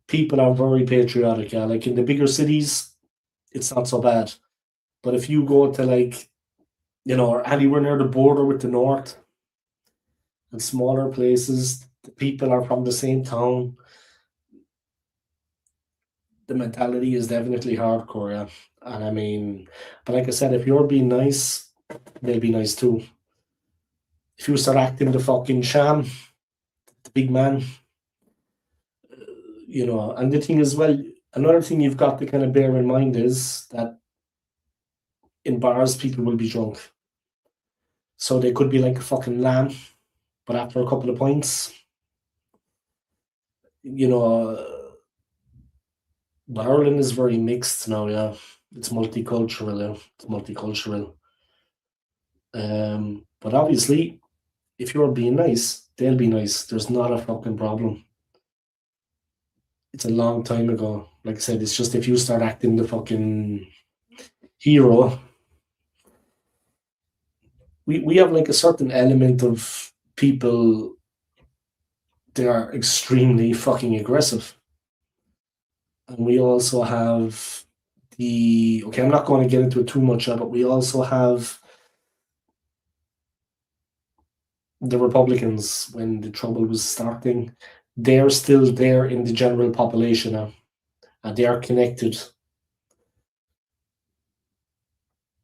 people are very patriotic. Yeah, like in the bigger cities, it's not so bad. But if you go to like or anywhere near the border with the north and smaller places, the people are from the same town. The mentality is definitely hardcore, yeah. And I mean, but like I said, if you're being nice, they'll be nice too. If you start acting the fucking sham, the big man, and the thing as well, another thing you've got to kind of bear in mind is that in bars, people will be drunk. So they could be like a fucking lamb, but after a couple of pints, you know, but Ireland is very mixed now, yeah. It's multicultural, yeah. It's multicultural. But obviously, if you're being nice, they'll be nice. There's not a fucking problem. It's a long time ago. Like I said, it's just if you start acting the fucking hero, we have like a certain element of people, they are extremely fucking aggressive. And we also have okay, I'm not going to get into it too much, but we also have the Republicans when the trouble was starting. They're still there in the general population now, and they are connected.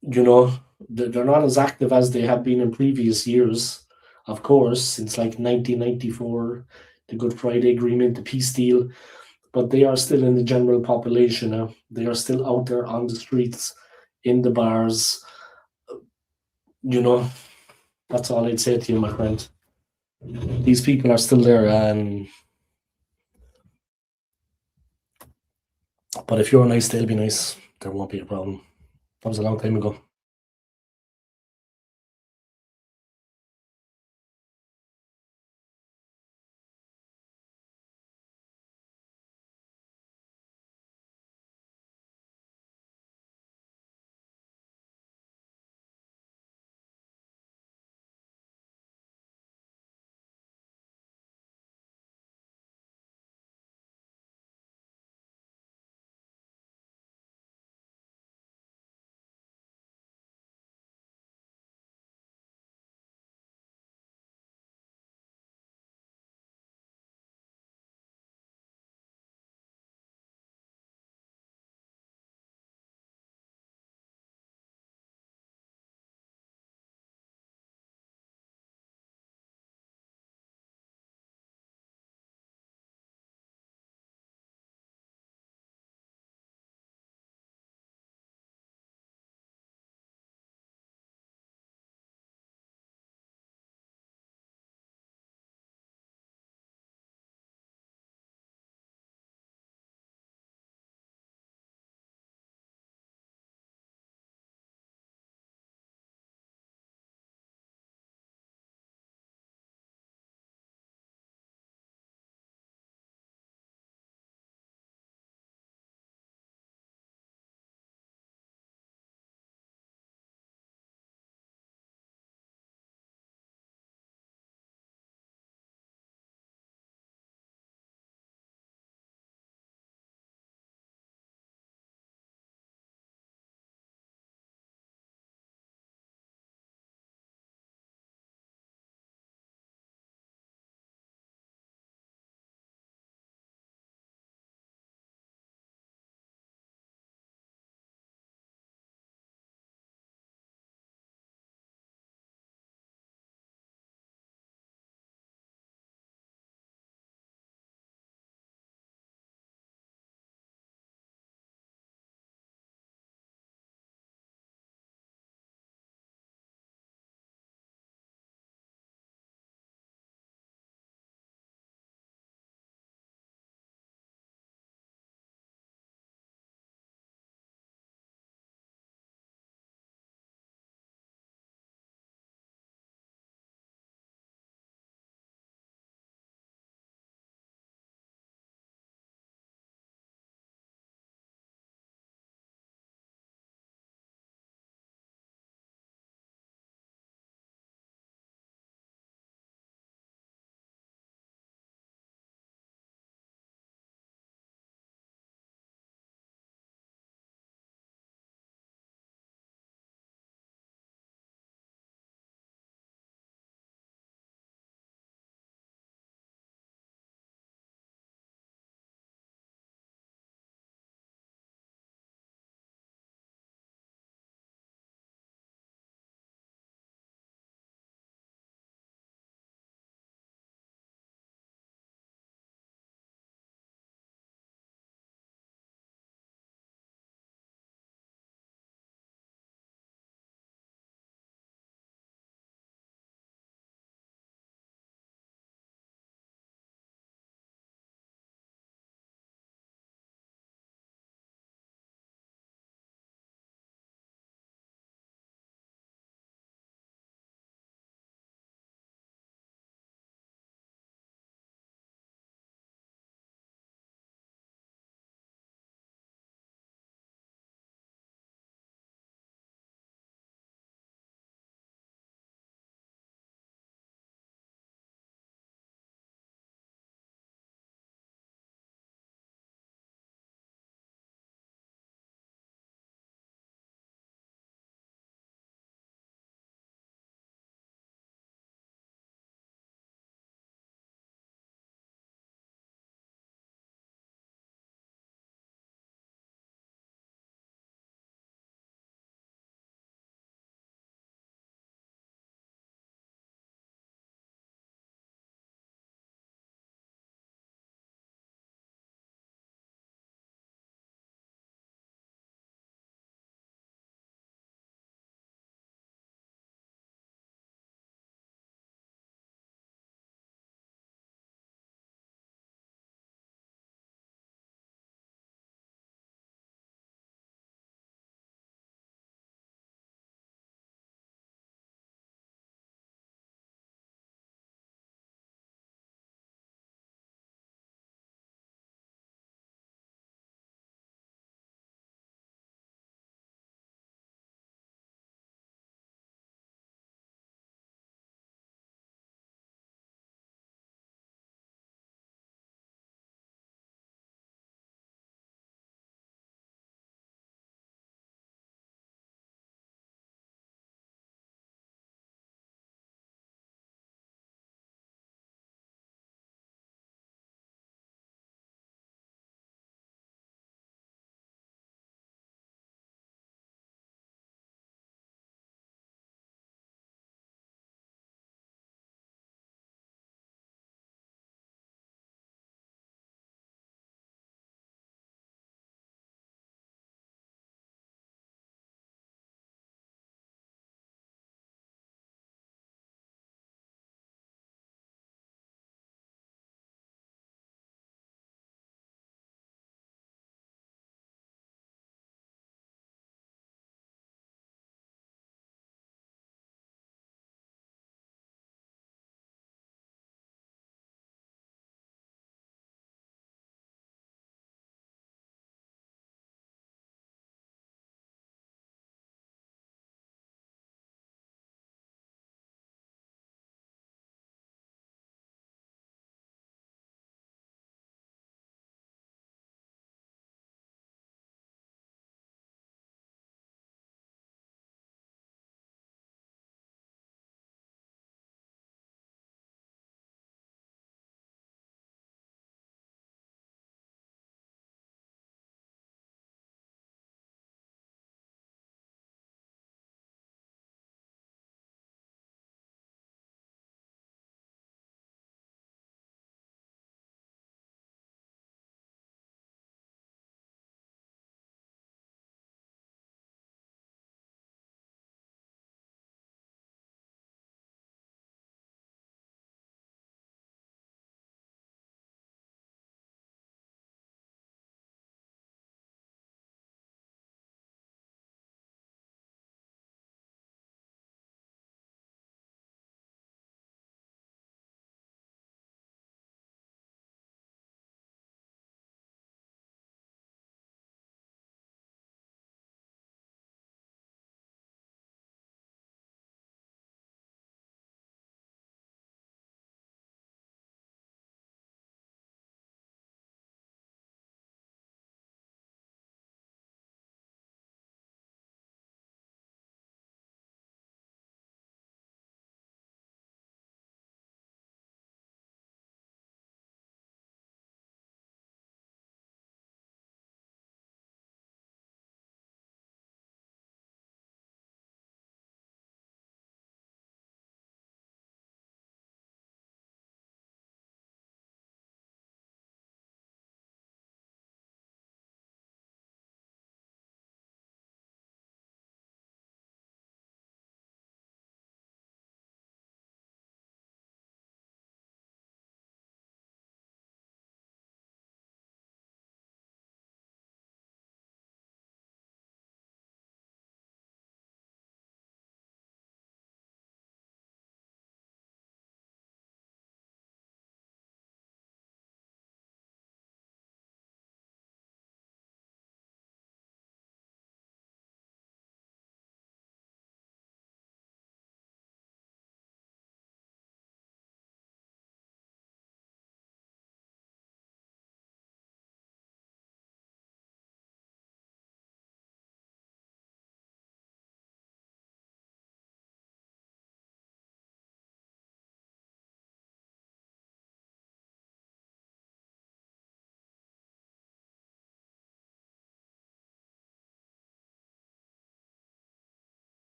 You know, they're not as active as they have been in previous years, of course, since like 1994, the Good Friday Agreement, the peace deal, but they are still in the general population now. They are still out there on the streets, in the bars. You know, that's all I'd say to you, my friend. These people are still there, and but if you're nice, they'll be nice. There won't be a problem. That was a long time ago.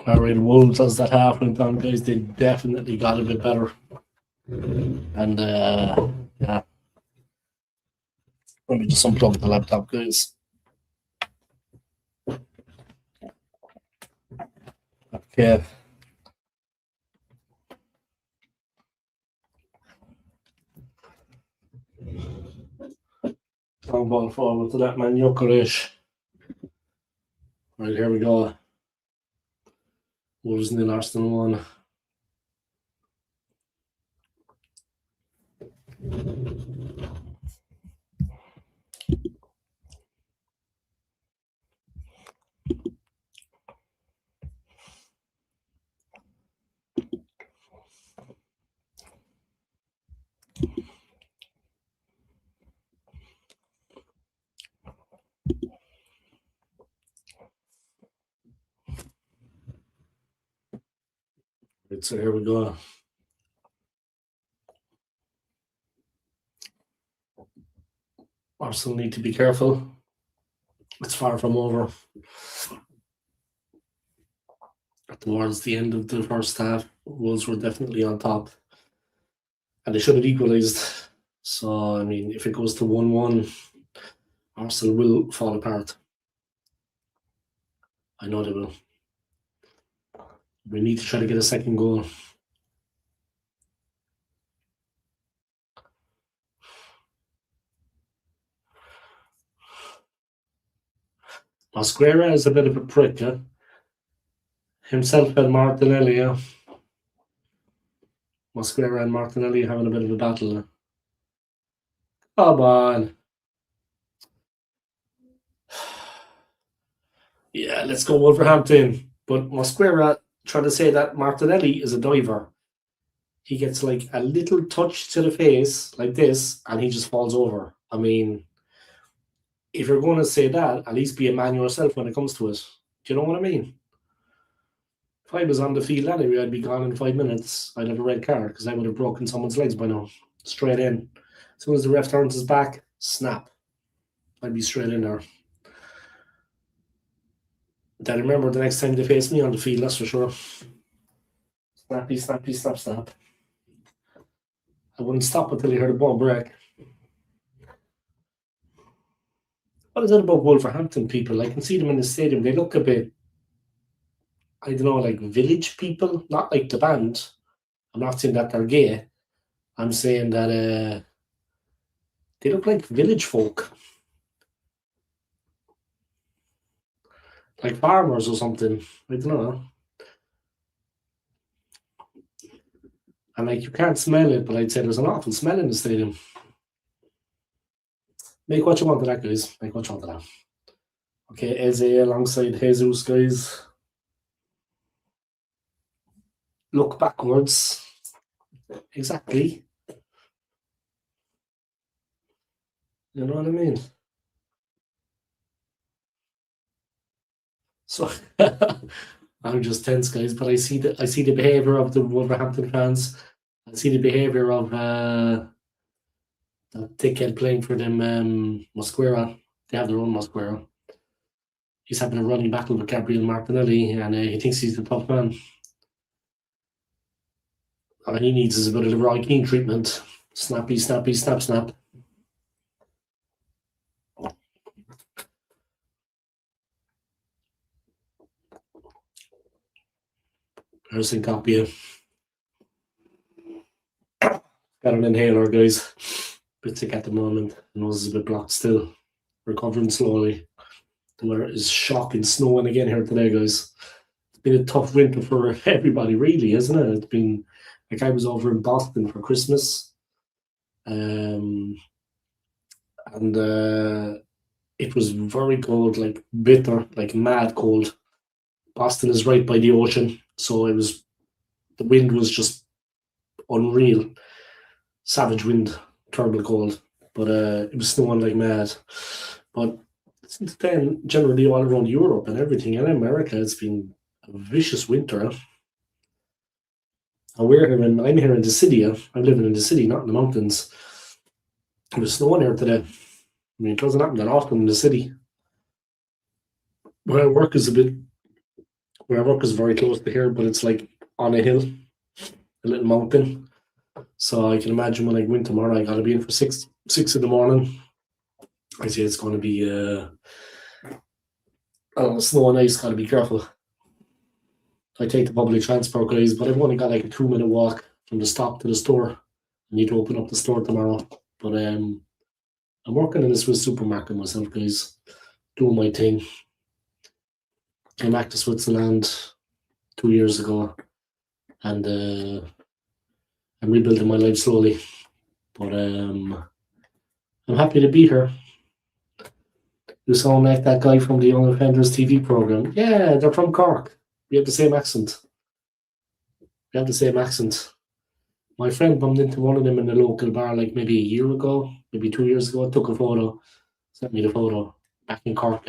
All right, Wolves, as that half went on, guys, they definitely got a bit better. And yeah, let me just unplug the laptop, guys. Okay. Long ball forward to that man, Jokerish. Right, here we go. Wolves nil, Arsenal 1. Right, so here we go. Arsenal need to be careful. It's far from over. Towards the end of the first half, Wolves were definitely on top. And they should have equalised. So, I mean, if it goes to 1-1, Arsenal will fall apart. I know they will. We need to try to get a second goal. Mosquera is a bit of a prick, huh? Himself and Martinelli, yeah. Mosquera and Martinelli having a bit of a battle. Come on. Yeah, let's go Wolverhampton. But Mosquera trying to say that Martinelli is a diver. He gets like a little touch to the face like this and he just falls over. I mean, if you're going to say that, at least be a man yourself when it comes to it. Do you know what I mean? If I was on the field anyway, I'd be gone in 5 minutes. I'd have a red card because I would have broken someone's legs by now. Straight in. As soon as the ref turns his back, snap. I'd be straight in there. Then remember the next time they face me on the field, that's for sure. Snappy, snappy, snap, snap. I wouldn't stop until you heard the ball break. What is it about Wolverhampton people? I can see them in the stadium. They look a bit, I don't know, like village people. Not like the band. I'm not saying that they're gay. I'm saying that they look like village folk. Like farmers or something. I don't know. And like you can't smell it, but I'd say there's an awful smell in the stadium. Make what you want of that, guys. Make what you want of that. Okay, Eze alongside Jesus, guys. Look backwards. Exactly. You know what I mean? So I'm just tense, guys, but I see the behaviour of the Wolverhampton fans. I see the behaviour of that dickhead playing for them, Mosquera. They have their own Mosquera. He's having a running battle with Gabriel Martinelli, and he thinks he's the tough man. All he needs is a bit of Leroy Keane treatment. Snappy, snappy, snap, snap. There's Syncopia. Got an inhaler, guys. Bit sick at the moment. Nose is a bit blocked still. Recovering slowly. The weather is shocking, snowing again here today, guys. It's been a tough winter for everybody, really, isn't it? It's been like I was over in Boston for Christmas, and it was very cold, like bitter, like mad cold. Boston is right by the ocean, so the wind was just unreal, savage wind, terrible cold. But it was snowing like mad. But since then, generally all around Europe and everything, and America, it's been a vicious winter. And I'm here in the city. I'm living in the city, not in the mountains. It was snowing here today. I mean, it doesn't happen that often in the city. Where I work is a bit Where I work is very close to here, but it's like on a hill, a little mountain. So I can imagine when I go in tomorrow, I gotta be in for six in the morning. I say it's going to be snow and ice. Gotta be careful. I take the public transport, guys, but I've only got like a 2 minute walk from the stop to the store. I need to open up the store tomorrow, but I'm working in this Swiss supermarket myself, guys, doing my thing. Came back to Switzerland 2 years ago, and I'm rebuilding my life slowly. But I'm happy to be here. You sound like that guy from the Young Offenders TV program. Yeah, they're from Cork. We have the same accent. My friend bumped into one of them in a local bar like maybe a year ago, maybe 2 years ago. Took a photo, sent me the photo back in Cork.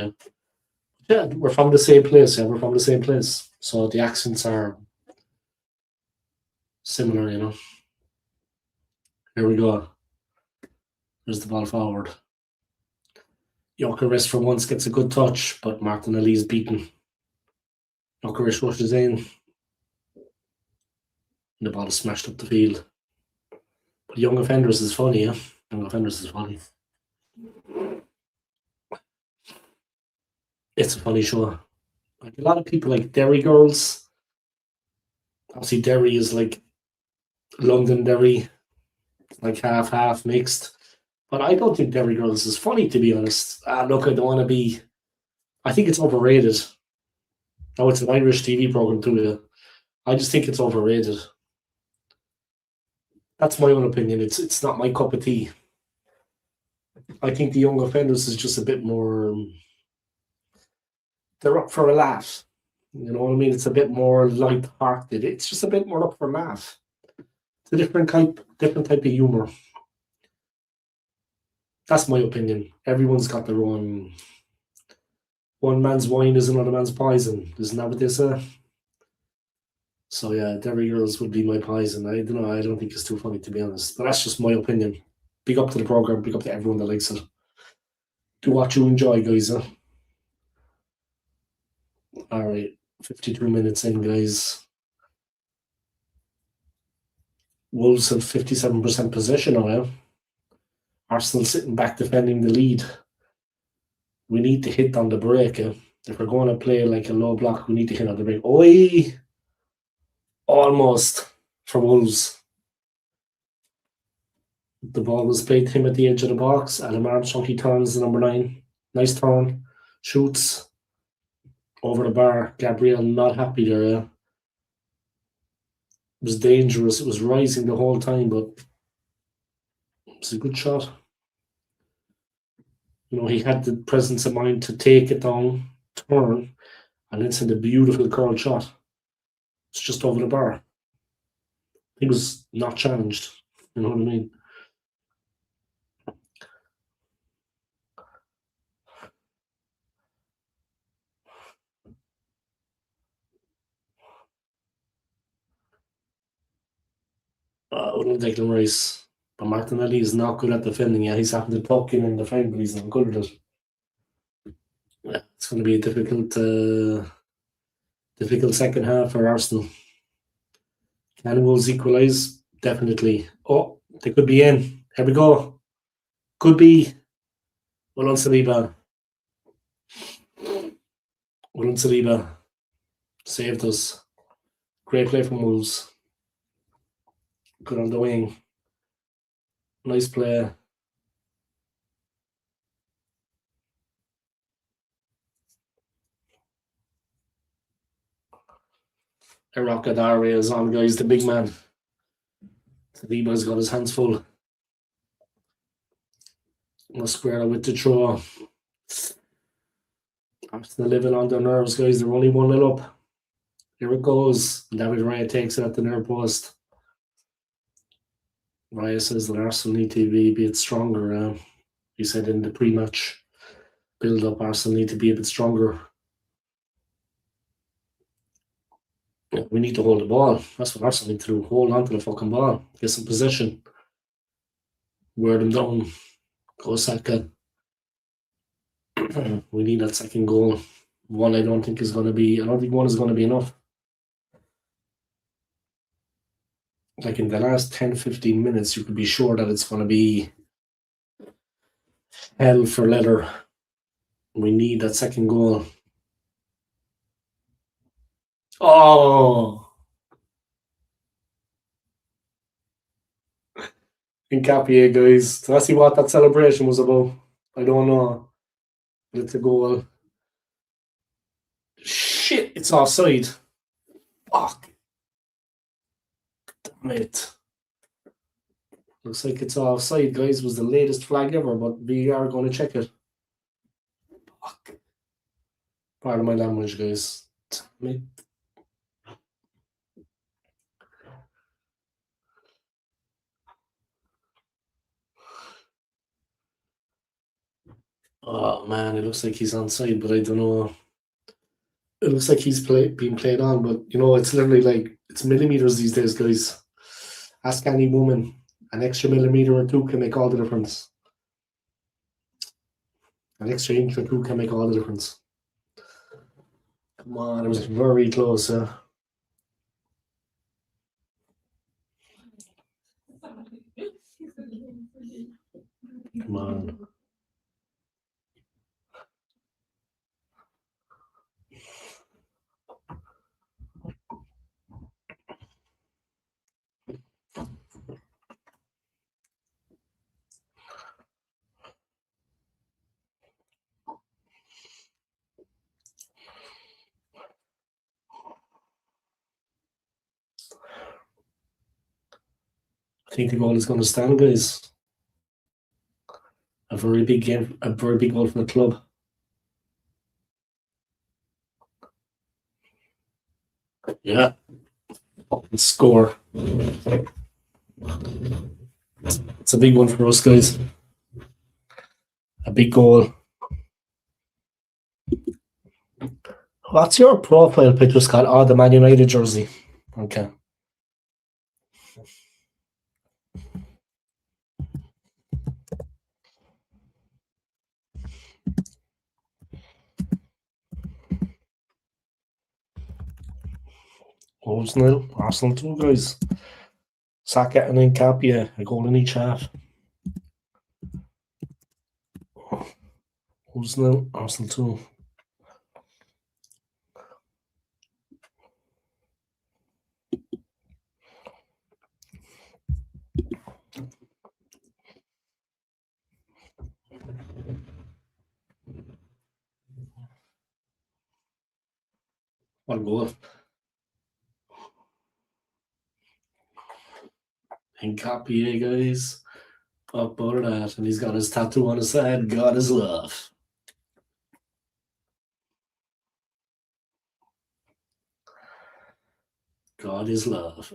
Yeah, we're from the same place. Yeah, we're from the same place. So the accents are similar, you know. Here we go. There's the ball forward. Jokeris for once gets a good touch, but Martinelli's beaten. Jokeris rushes in. And the ball is smashed up the field. But Young Offenders is funny, yeah? Young Offenders is funny. It's a funny show. Like a lot of people like Derry Girls. Obviously, Derry is like London Derry, like half mixed. But I don't think Derry Girls is funny, to be honest. Look, I don't want to be. I think it's overrated. Oh, it's an Irish TV program too. Yeah. I just think it's overrated. That's my own opinion. It's not my cup of tea. I think the Young Offenders is just a bit more. They're up for a laugh. You know what I mean? It's a bit more light-hearted. It's just a bit more up for a laugh. It's a different type of humor. That's my opinion. Everyone's got their own. One man's wine is another man's poison. Isn't that what they say? So yeah, Derry Girls would be my poison. I don't know. I don't think it's too funny, to be honest. But that's just my opinion. Big up to the program. Big up to everyone that likes it. Do what you enjoy, guys. Huh? All right, 52 minutes in, guys. Wolves have 57% possession now. Arsenal sitting back defending the lead. We need to hit on the break. If we're going to play like a low block, we need to hit on the break. Oi! Almost for Wolves. The ball was played to him at the edge of the box. Adam Armstrong, he turns the number 9. Nice turn. Shoots over the bar. Gabriel not happy there. Yeah. It was dangerous. It was rising the whole time, but it's a good shot. You know, he had the presence of mind to take it down, turn, and then send a beautiful curl shot. It's just over the bar. He was not challenged. You know what I mean? Declan Rice. But Martinelli is not good at defending. Yeah, he's having to tuck in the defend, but he's not good at it. Yeah, it's going to be a difficult second half for Arsenal. Can Wolves equalise? Definitely. Oh, they could be in. Here we go. Could be. William Saliba. Saved us. Great play from Wolves. Good on the wing. Nice play. Erakadari is on, guys. The big man. Saliba's got his hands full. Mosquera with the throw. Arsenal living on their nerves, guys. They're only 1-0 up. Here it goes. David Raya takes it at the near post. Raya says that Arsenal need to be a bit stronger. He said in the pre-match build-up, Arsenal need to be a bit stronger. We need to hold the ball. That's what Arsenal need to do. Hold on to the fucking ball. Get some possession. Wear them down. Go Saka. We need that second goal. One I don't think is going to be. I don't think one is going to be enough. Like in the last 10, 15 minutes, you could be sure that it's going to be hell for leather. We need that second goal. Oh! Incapie, guys. Let's see what that celebration was about. I don't know. But it's a goal. Shit, it's offside. Fuck. Damn it. Looks like it's offside, guys. Was the latest flag ever, but we are going to check it. Fuck. Pardon my language, guys. Damn it. Oh man, it looks like he's onside, but I don't know. It looks like he's being played on, but you know, it's literally like it's millimeters these days, guys. Ask any woman, an extra millimeter or two can make all the difference. An extra inch or two can make all the difference. Come on, it was very close. Come on. I think the goal is going to stand, guys. A very big game, a very big goal for the club. Yeah. Score. It's a big one for us, guys. A big goal. What's your profile picture, Scott? Oh, the Man United jersey. Okay. Wolves nil, Arsenal 2, guys. Saka and Nkapia, a goal in each half. Wolves nil, Arsenal 2. What a goal. Nkapia, guys. Up over that, and he's got his tattoo on his head. God is love. God is love.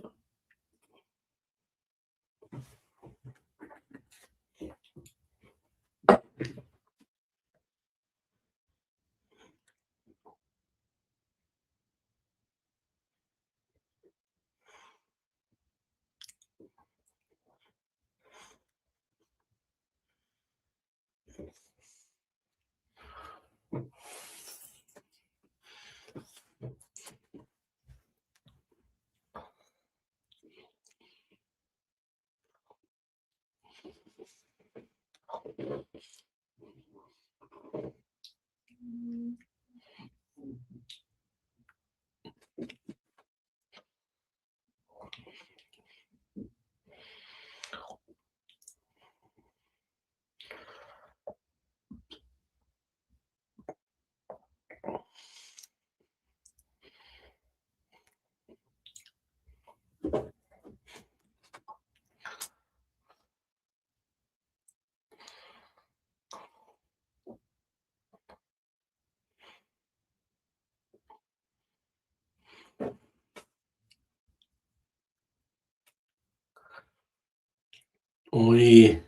We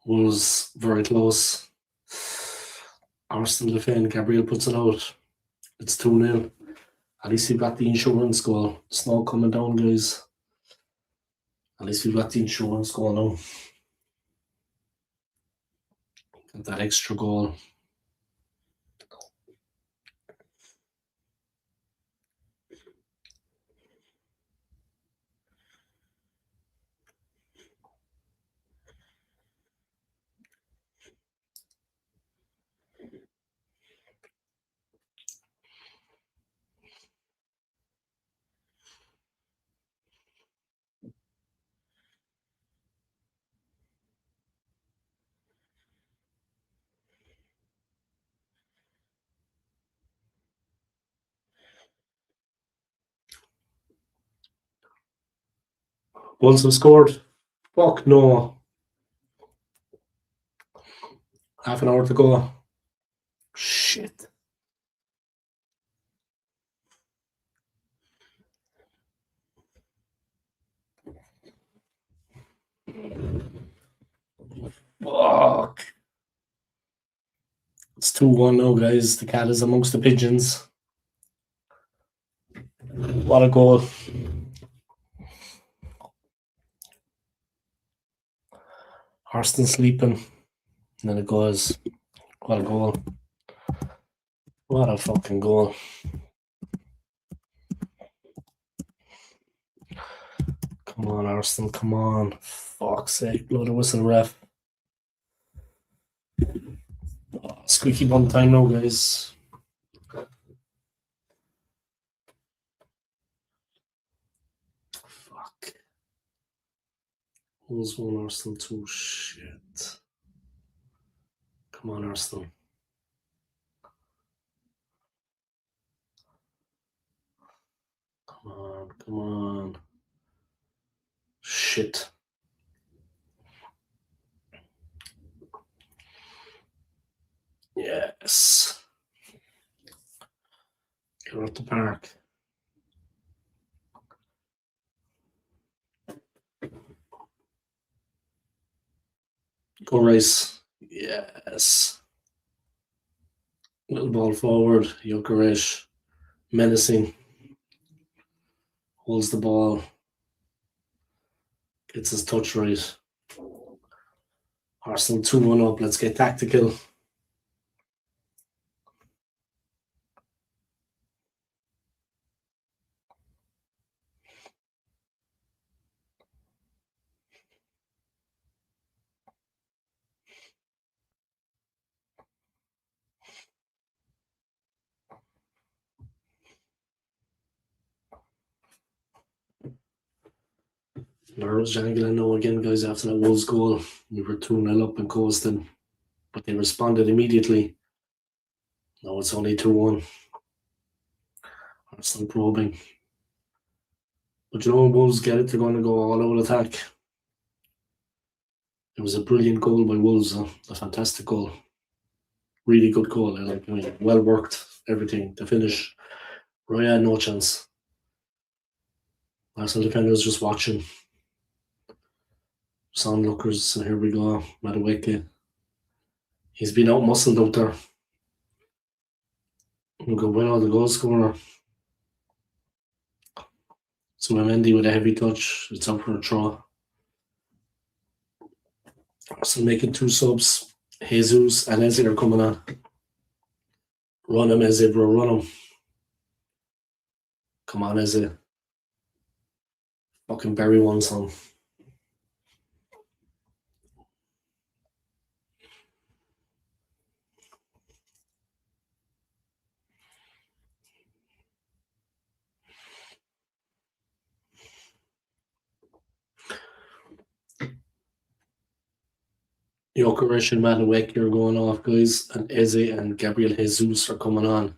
was very close. Arsenal defend. Gabriel puts it out. It's 2-0. At least we've got the insurance goal. Snow coming down, guys. At least we've got the insurance goal now. Got that extra goal. Wolves have scored. Fuck no. Half an hour to go. Shit. Fuck. It's 2-1 now, guys. The cat is amongst the pigeons. What a goal. Arsenal sleeping. And then it goes. What a goal. What a fucking goal. Come on, Arsenal. Come on. Fuck's sake. Blow the whistle, ref. Oh, squeaky bum time now, guys. Fuck. Wolves 1, Arsenal 2. Shit. Come on, Arsenal. Come on, come on. Shit. Yes. Get out the park. Go Rice. Yes. Little ball forward. Jokeresh. Menacing. Holds the ball. Gets his touch right. Arsenal 2-1 up. Let's get tactical. Nerves jangling now again, guys, after that Wolves goal. We were 2-0 up and coasting, but they responded immediately. Now it's only 2-1. Arsenal probing. But you know, when Wolves get it, they're going to go all out attack. It was a brilliant goal by Wolves, a fantastic goal. Really good goal. Well worked, everything. The finish, Roya had no chance. Arsenal defenders just watching. Onlookers, and here we go. Madueke. He's been out muscled out there. We'll go win all the goal scorer. So Mendy with a heavy touch. It's up for a throw. Arsenal making 2 subs. Jesus and Eze are coming on. Run him, Eze, bro. Run him. Come on, Eze. Fucking bury one, son. Jokeresh and Madueke are going off, guys. And Eze and Gabriel Jesus are coming on.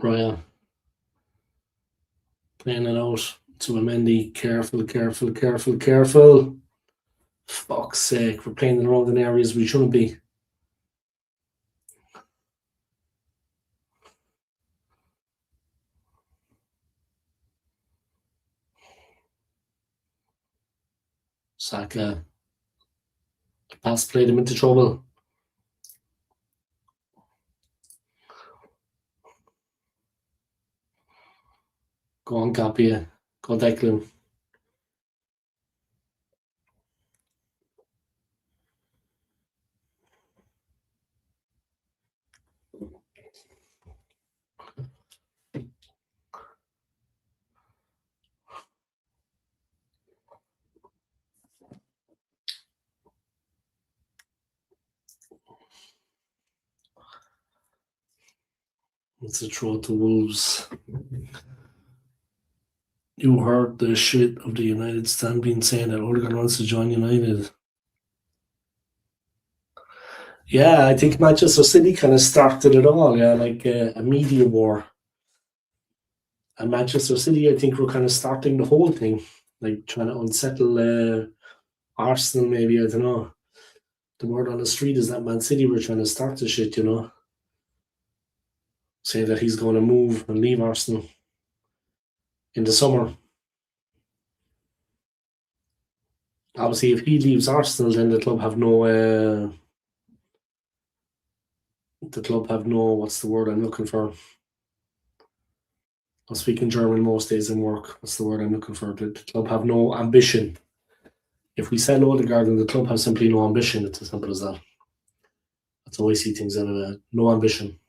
Raya playing it out to Mendy. Careful, careful, careful, careful. Fuck's sake, we're playing in the wrong areas we shouldn't be. Saka. The pass played him into trouble. Go on, Gabriel. Go Declan. It's a throw to Wolves. You heard the shit of the United stand being saying that Odegaard wants to join United. Yeah, I think Manchester City kind of started it all, like a media war. And Manchester City, I think, were kind of starting the whole thing, like trying to unsettle Arsenal, maybe, I don't know. The word on the street is that Man City were trying to start the shit, say that he's going to move and leave Arsenal in the summer. Obviously, if he leaves Arsenal, then the club have no what's the word I'm looking for? I'm speaking German most days in work. What's the word I'm looking for? The club have no ambition. If we sell Odegaard, then the club has simply no ambition. It's as simple as that. That's how I see things anyway. No ambition.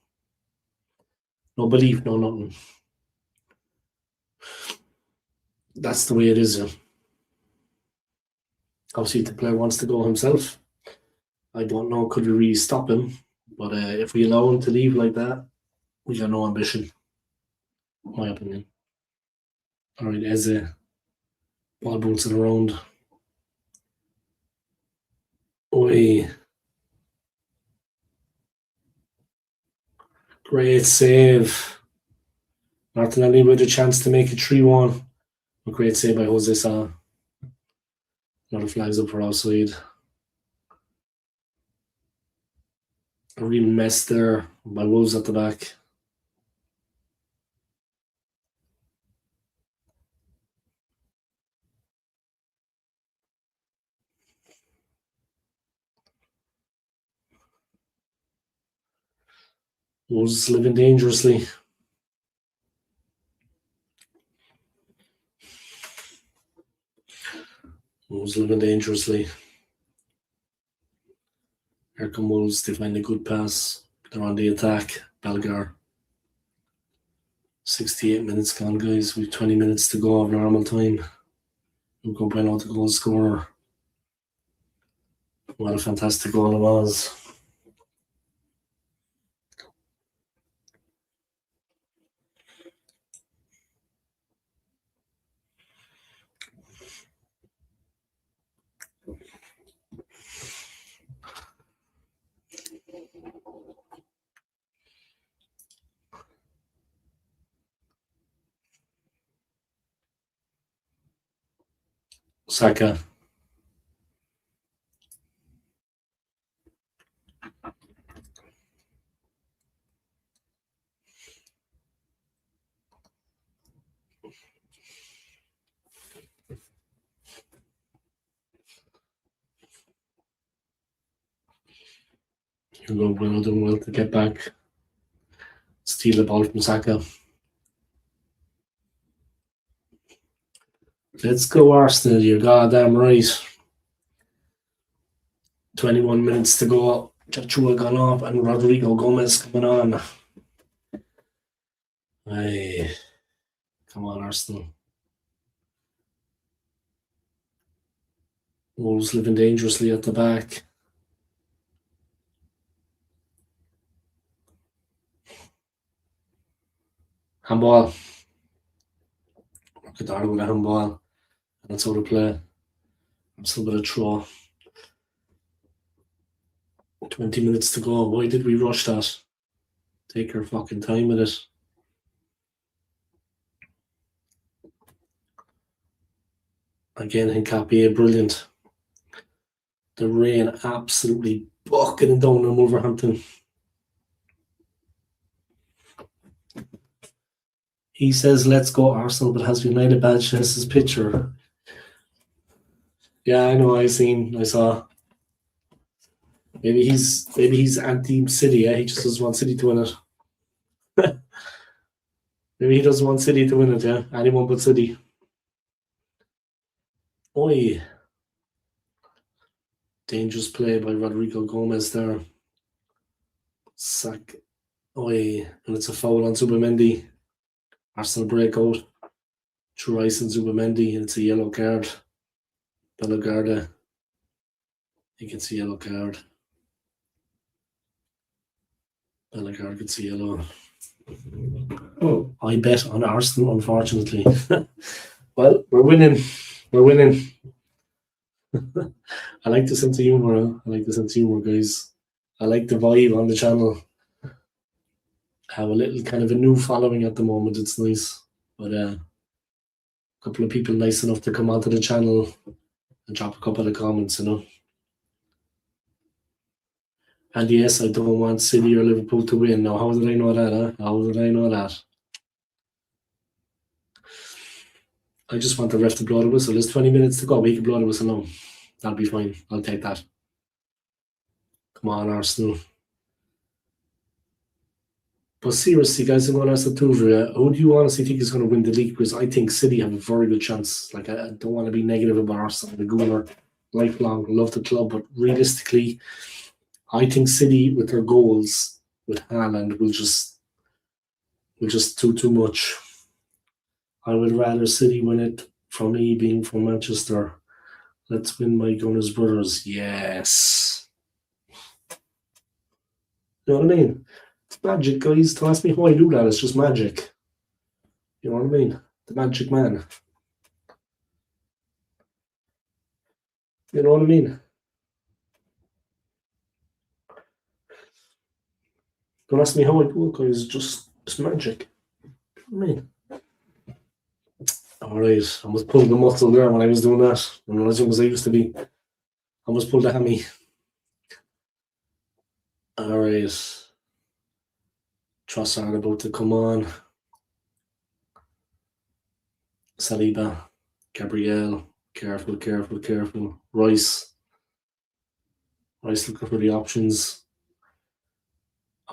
No belief, no nothing. That's the way it is. Obviously, if the player wants to go himself, I don't know, could we really stop him? But if we allow him to leave like that, we got no ambition. My opinion. All right, Eze. Ball bouncing around. Oi. Great save. Martinelli with a chance to make it 3-1. A great save by Jose Sa. Another flags up for offside. A real mess there by Wolves at the back. Wolves living dangerously. Wolves living dangerously. Here come Wolves. They find a good pass. They're on the attack. Belgar. 68 minutes gone, guys. We've 20 minutes to go of normal time. We're going to bring out the goal scorer. What a fantastic goal it was. Saka. Hugo Bueno doing well to get back. Steal the ball from Saka. Let's go, Arsenal. You're goddamn right. 21 minutes to go. Chachua gone off and Rodrigo Gomez coming on. Hey, come on, Arsenal. Wolves living dangerously at the back. Handball. Look at that with a handball. And that's how to play. I'm still going to throw. 20 minutes to go. Why did we rush that? Take our fucking time with it. Again, Hincapié, brilliant. The rain absolutely bucketing down on Wolverhampton. He says, let's go Arsenal, but has United badge as his picture. Yeah, I know, I saw. Maybe he's anti-City, He just doesn't want City to win it. Maybe he doesn't want City to win it, yeah? Anyone but City. Oi. Dangerous play by Rodrigo Gomez there. Sack. Oi. And it's a foul on Zubimendi. Arsenal breakout. Through Rice and Zubimendi. And it's a yellow card. Bellegarde. He gets a yellow card. Bellegarde gets a yellow. Oh, I bet on Arsenal, unfortunately. Well, we're winning. We're winning. I like the sense of humor. Huh? I like the sense of humor, guys. I like the vibe on the channel. I have a little kind of a new following at the moment. It's nice. But a couple of people nice enough to come onto the channel and drop a couple of comments, you know. And yes, I don't want City or Liverpool to win. Now, how did I know that? Huh? How did I know that? I just want the ref to blow the whistle. There's 20 minutes to go. We can blow the whistle now. That'll be fine. I'll take that. Come on, Arsenal. But seriously, guys, I'm going to ask the two of you. Who do you honestly think is going to win the league? Because I think City have a very good chance. Like, I don't want to be negative about Arsenal. The Gooner, lifelong, love the club. But realistically, I think City, with their goals, with Haaland, will just do too much. I would rather City win it, from me being from Manchester. Let's win, my Gunners brothers. Yes. You know what I mean? It's magic, guys. Don't ask me how I do that. It's just magic. You know what I mean? The magic man. You know what I mean? Don't ask me how I do it, guys. It's magic. You know what I mean? Alright, I must pull the muscle there when I was doing that. I'm not as young as I used to be. I must pull the hammy. Alright. Trossard about to come on. Saliba. Gabriel. Careful. Rice looking for the options.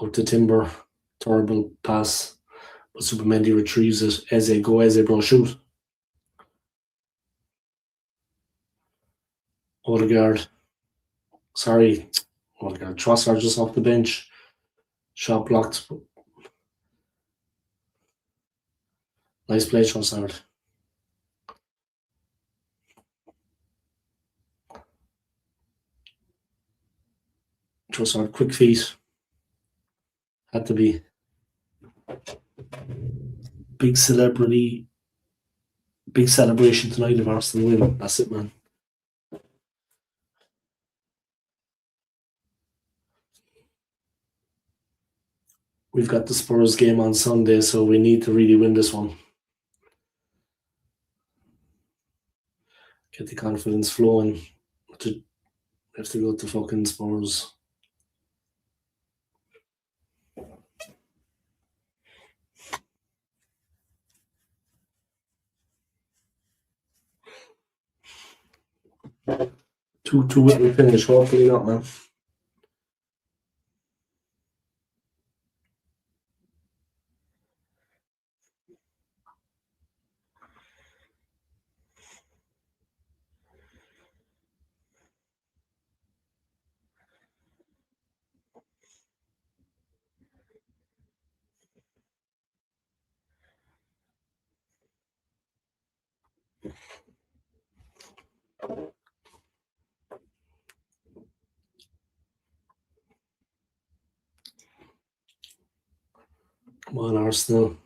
Out to Timber. Terrible pass. But Zubimendi retrieves it. Eze, go Eze, bro, shoot. Odegaard. Sorry. Odegaard. Trossard just off the bench. Shot blocked. Nice play, Trossard. Trossard, quick feet. Had to be. Big celebration tonight if Arsenal win. That's it, man. We've got the Spurs game on Sunday, so we need to really win this one. Get the confidence flowing. We have to go to fucking Spurs. Two will finish. Hopefully not, man. Come on, Arsenal.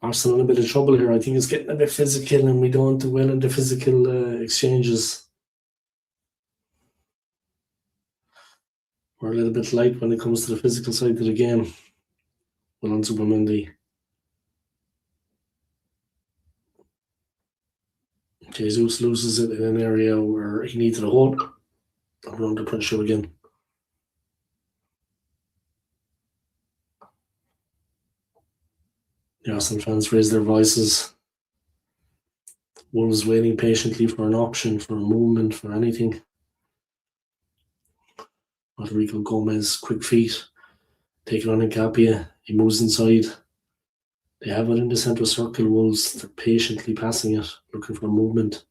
Arsenal in a bit of trouble here. I think it's getting a bit physical, and we don't do well in the physical exchanges. We're a little bit light when it comes to the physical side of the game. Well, on Zubimendi. Jesus loses it in an area where he needed a hold. I'm under pressure again. The Arsenal fans raise their voices. Wolves waiting patiently for an option, for a movement, for anything. Rodrigo Gomez, quick feet. Take it on Nkapia. He moves inside. They have it in the central circle. Wolves, they're patiently passing it, looking for movement.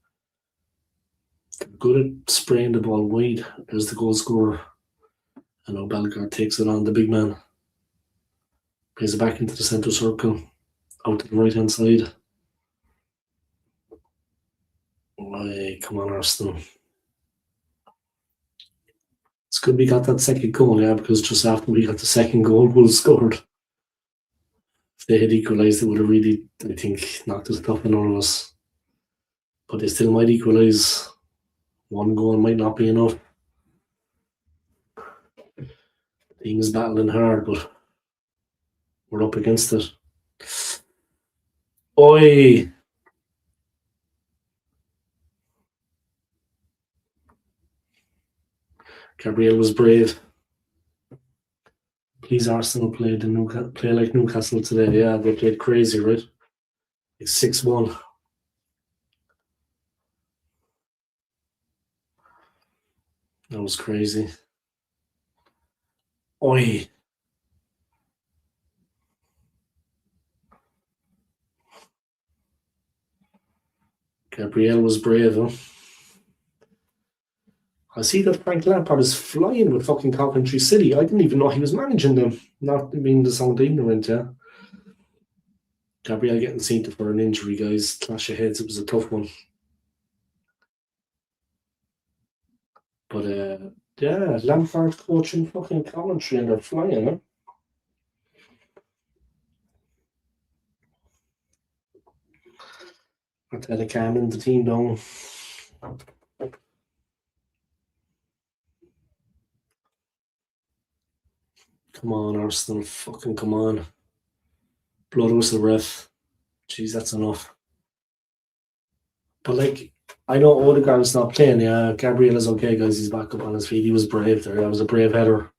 They're good at spraying the ball wide. There's the goal scorer. And now Bellegarde takes it on, the big man. Plays it back into the central circle. Out to the right hand side. Oh, come on, Arsenal. It's good we got that second goal, yeah, because just after we got the second goal, Wolves scored. If they had equalised, it would have really, I think, knocked us tough on all of us. But they still might equalise. One goal might not be enough. The team is battling hard, but we're up against it. Oi! Gabriel was brave. Please, Arsenal play like Newcastle today. Yeah, they played crazy, right? It's 6-1. That was crazy. Oi! Gabriel was brave, huh? I see that Frank Lampard is flying with fucking Coventry City. I didn't even know he was managing them. Not being the sound ignorant, yeah. Gabriel getting seen to for an injury, guys. Clash of heads. It was a tough one. But yeah, Lampard coaching fucking Coventry and they're flying, huh? They're calming the team down. Come on, Arsenal. Fucking come on. Blood whistle ref. Jeez, that's enough. But like, I know Odegaard's not playing. Yeah, Gabriel is okay, guys. He's back up on his feet. He was brave there. That was a brave header.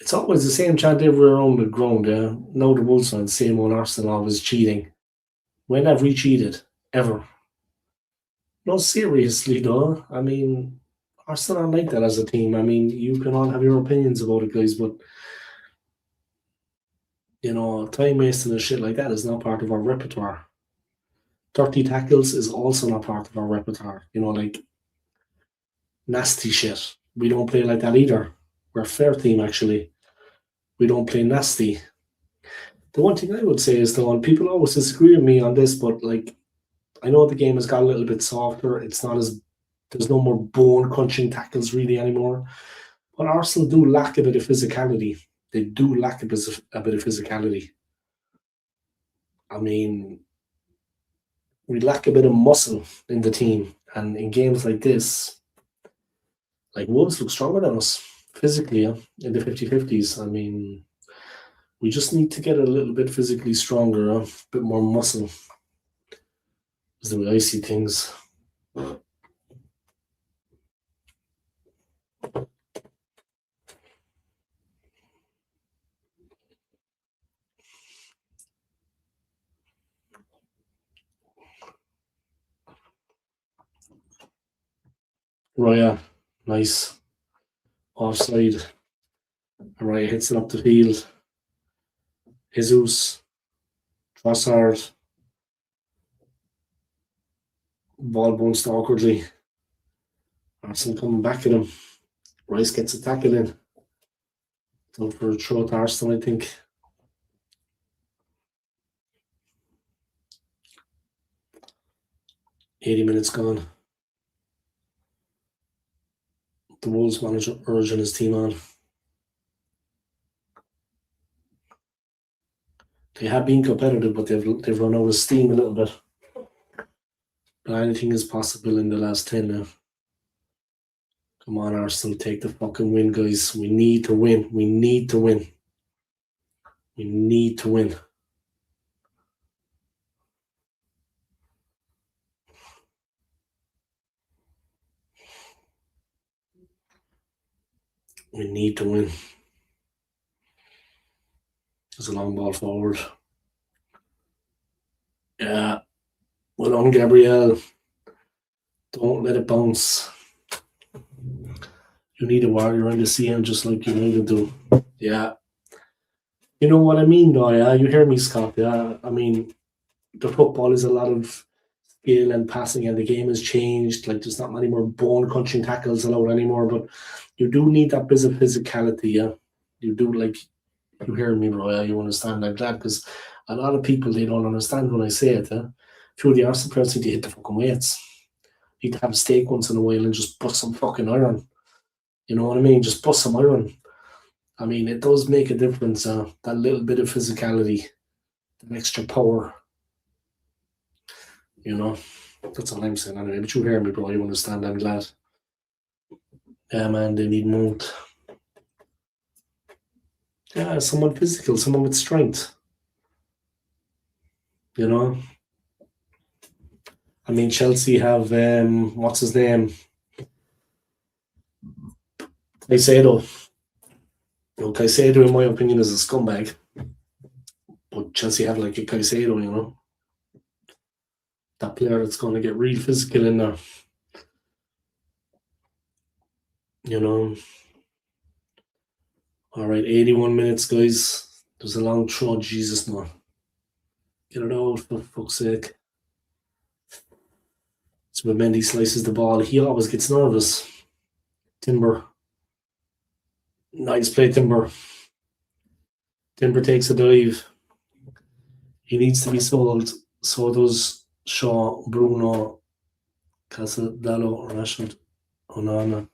It's always the same chant everywhere around the ground. Yeah, now the Wolves fans, same old Arsenal always cheating. When have we cheated? Ever? No, seriously though. I mean, Arsenal aren't like that as a team. I mean, you can all have your opinions about it, guys, but you know, time wasting and shit like that is not part of our repertoire. 30 tackles is also not part of our repertoire. You know, like nasty shit. We don't play like that either. We're a fair team, actually. We don't play nasty. The one thing I would say is, though, and people always disagree with me on this, but like, I know the game has got a little bit softer. It's not as, there's no more bone crunching tackles really anymore. But Arsenal do lack a bit of physicality. They do lack a bit of physicality. I mean, we lack a bit of muscle in the team. And in games like this, like Wolves look stronger than us physically, yeah, in the 50-50s. I mean, we just need to get a little bit physically stronger, a bit more muscle. Is the way I see things. Raya, nice. Offside. Raya hits it up the field. Jesus. Trossard. Ball bounced awkwardly. Arsenal coming back at him. Rice gets a tackle in. Time for a throw to Arsenal, I think. $80 gone. The Wolves manager urging his team on. They have been competitive, but they've run out of steam a little bit. But anything is possible in the last 10 now. Come on, Arsenal, take the fucking win, guys. We need to win. We need to win. We need to win. We need to win. There's a long ball forward. Yeah. Well on, Gabriel. Don't let it bounce. You need a warrior in the CM just like United do. Yeah. You know what I mean, though, yeah? You hear me, Scott, yeah? I mean, the football is a lot of skill and passing, and the game has changed. Like, there's not many more bone crunching tackles allowed anymore, but you do need that bit of physicality, yeah? You do, like, you hear me, bro, yeah? You understand like that, because a lot of people, they don't understand when I say it, yeah? Few of the Arsenal players need to hit the fucking weights. Need to have a steak once in a while and just bust some fucking iron. You know what I mean? Just bust some iron. I mean, it does make a difference, that little bit of physicality, that extra power, you know? That's all I'm saying anyway. But you hear me, bro. You understand. I'm glad. Yeah, man, they need more. Yeah, someone physical, someone with strength, you know? I mean, Chelsea have, what's his name? Caicedo. You know, Caicedo, in my opinion, is a scumbag. But Chelsea have like a Caicedo, you know? That player that's going to get real physical in there, you know? All right, 81 minutes, guys. There's a long throw. Jesus, no. Get it out, for fuck's sake. So when Mendy slices the ball, he always gets nervous. Timber. Nice play, Timber. Timber takes a dive. He needs to be sold. So does Shaw, Bruno, Casadallo, Rashford, Onana.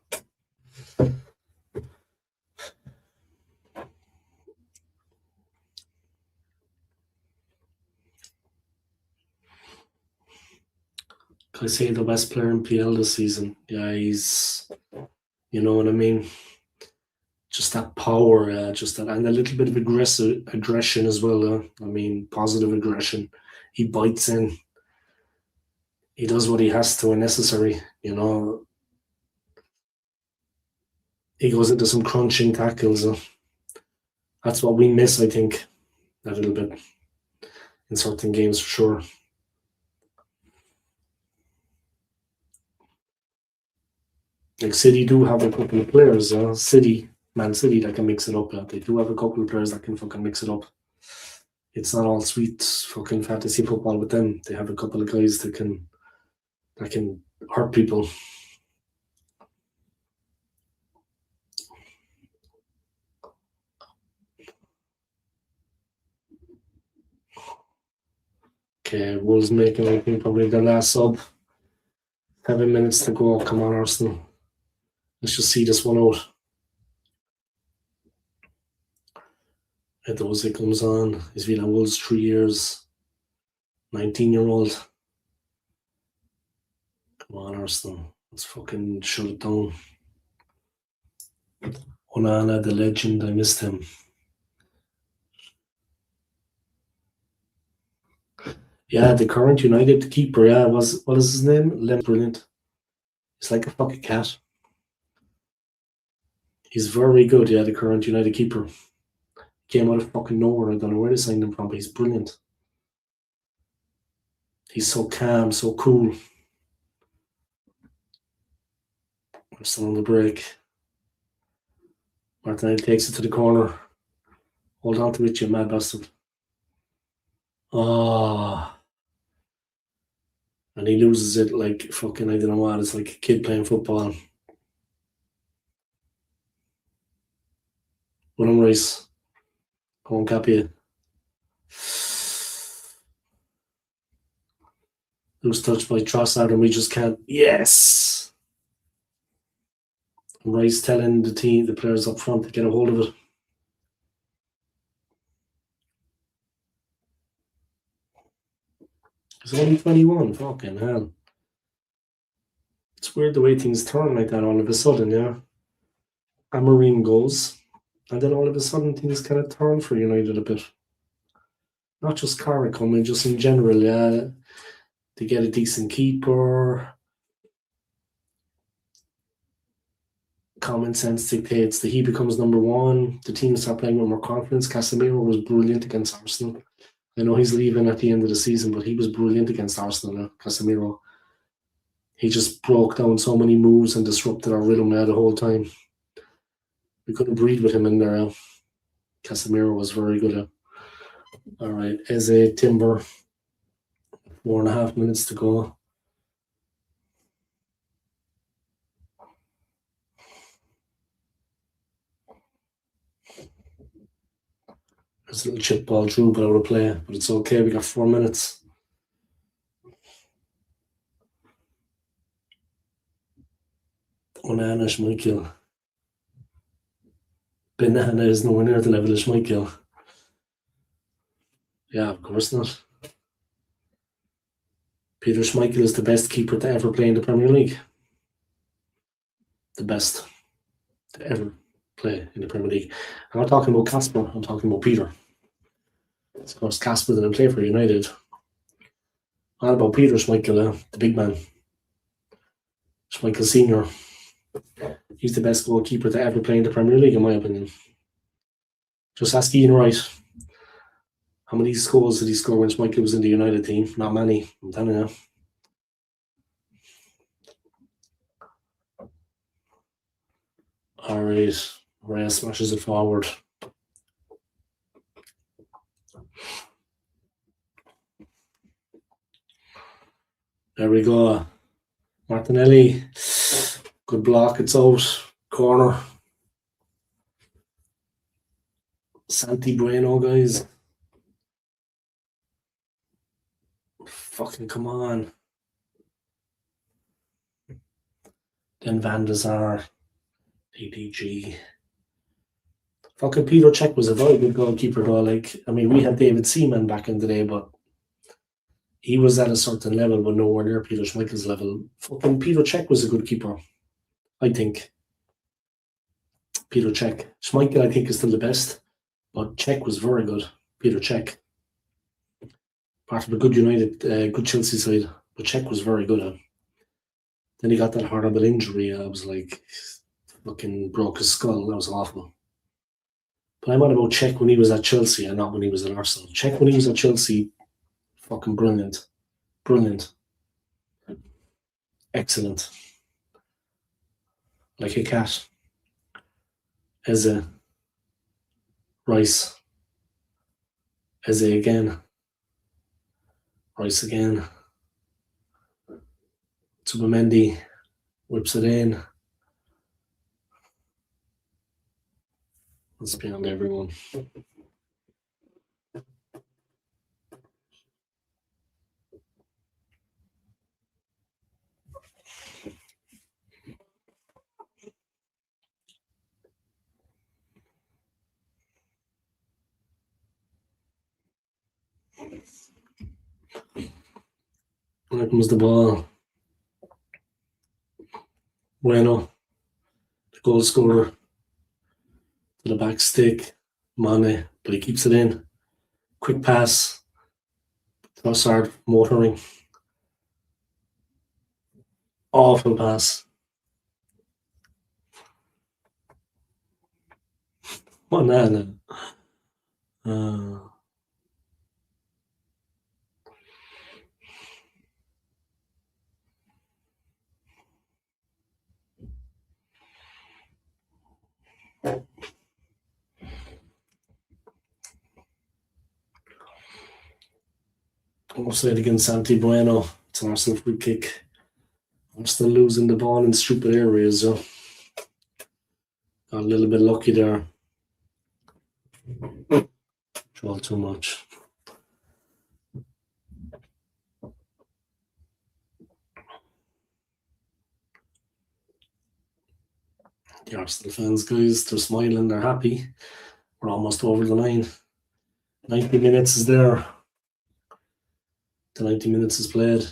Can I say the best player in PL this season? Yeah, he's, you know what I mean? Just that power, just that, and a little bit of aggression as well. I mean, positive aggression. He bites in. He does what he has to when necessary. You know, he goes into some crunching tackles. That's what we miss, I think, a little bit in certain games for sure. Like City do have a couple of players, Man City, that can mix it up. They do have a couple of players that can fucking mix it up. It's not all sweet fucking fantasy football with them. They have a couple of guys that can hurt people. Okay, Wolves making, I think, probably their last sub. 7 minutes to go. Come on, Arsenal. Let's just see this one out. Edose comes on. He's been at Wolves 3 years. 19-year-old. Come on, Arsenal. Let's fucking shut it down. Onana, the legend. I missed him. Yeah, the current United keeper, what is his name? Brilliant. He's like a fucking cat. He's very good, the current United keeper. Came out of fucking nowhere. I don't know where they signed him from, but he's brilliant. He's so calm, so cool. We're still on the break. Martinelli takes it to the corner. Hold on to it, you mad bastard. Oh. And he loses it like fucking, I don't know what. It's like a kid playing football. William Rice. Go on, Capia. Loose touch by Trossard, and we just can't. Yes! Rice telling the players up front to get a hold of it. He's only 21, fucking hell. It's weird the way things turn like that all of a sudden, yeah. Amorim goes, and then all of a sudden things kind of turn for United a bit. Not just Carrick coming, just in general, yeah. They get a decent keeper. Common sense dictates that he becomes number one. The team start playing with more confidence. Casemiro was brilliant against Arsenal. I know he's leaving at the end of the season, but he was brilliant against Arsenal, Casemiro. He just broke down so many moves and disrupted our rhythm the whole time. We couldn't breathe with him in there. Casemiro was very good. All right, Eze, Timber, 4.5 minutes to go. There's a little chip ball through, but out of play. But it's okay. We got 4 minutes. Onana, Schmeichel. Banana is nowhere near the level of Schmeichel. Yeah, of course not. Peter Schmeichel is the best keeper to ever play in the Premier League. The best to ever play in the Premier League. I'm not talking about Casper, I'm talking about Peter. Of course, Casper didn't play for United. What about Peter Schmeichel, the big man? Schmeichel Senior. He's the best goalkeeper to ever play in the Premier League, in my opinion. Just ask Ian Wright. How many goals did he score when Schmeichel was in the United team? Not many, I'm telling you. All right, Reyes smashes it forward. There we go. Martinelli. Good block. It's out. Corner. Santi Bueno, guys. Fucking come on. Then Van der Sar. ADG. Fucking Peter Cech was a very good goalkeeper though. We had David Seaman back in the day, but he was at a certain level, but nowhere near Peter Schmeichel's level. Fucking Peter Cech was a good keeper, I think. Peter Cech. Schmeichel, I think, is still the best, but Cech was very good. Peter Cech. Part of a good United, good Chelsea side, but Cech was very good. Then he got that horrible injury. I was like, fucking broke his skull. That was awful. But I'm on about Cech when he was at Chelsea and not when he was at Arsenal. Cech when he was at Chelsea, fucking brilliant. Brilliant. Excellent. Like a cat. Eze. Rice. Eze again. Rice again. Tubamendi whips it in. It's beyond everyone. There comes the ball. Bueno, the goal scorer, to the back stick. Mane, but he keeps it in. Quick pass. Trossard motoring. Awful pass. Onana. Offside against Santi Bueno. It's an Arsenal free kick. I'm still losing the ball in stupid areas. So got a little bit lucky there. Draw too much. The Arsenal fans, guys, they're smiling, they're happy. We're almost over the line. 90 minutes is there. The 90 minutes is played.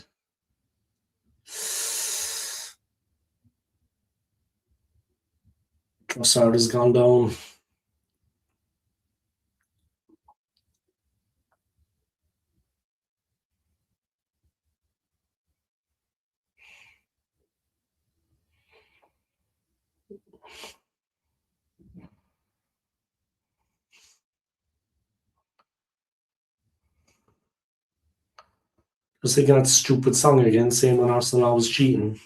Trossard has gone down. I was thinking that stupid song again, saying when Arsenal always cheating.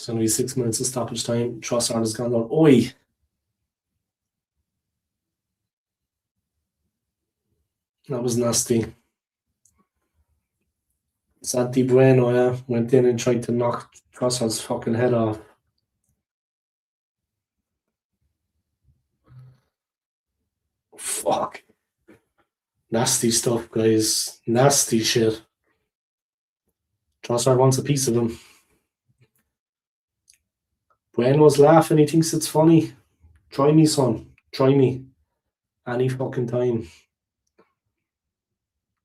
It's going to be 6 minutes of stoppage time. Trossard has gone down. Oi! That was nasty. Santi Bueno, yeah, went in and tried to knock Trossard's fucking head off. Fuck. Nasty stuff, guys. Nasty shit. Trossard wants a piece of him. Bueno's laughing. He thinks it's funny. Try me, son. Try me. Any fucking time.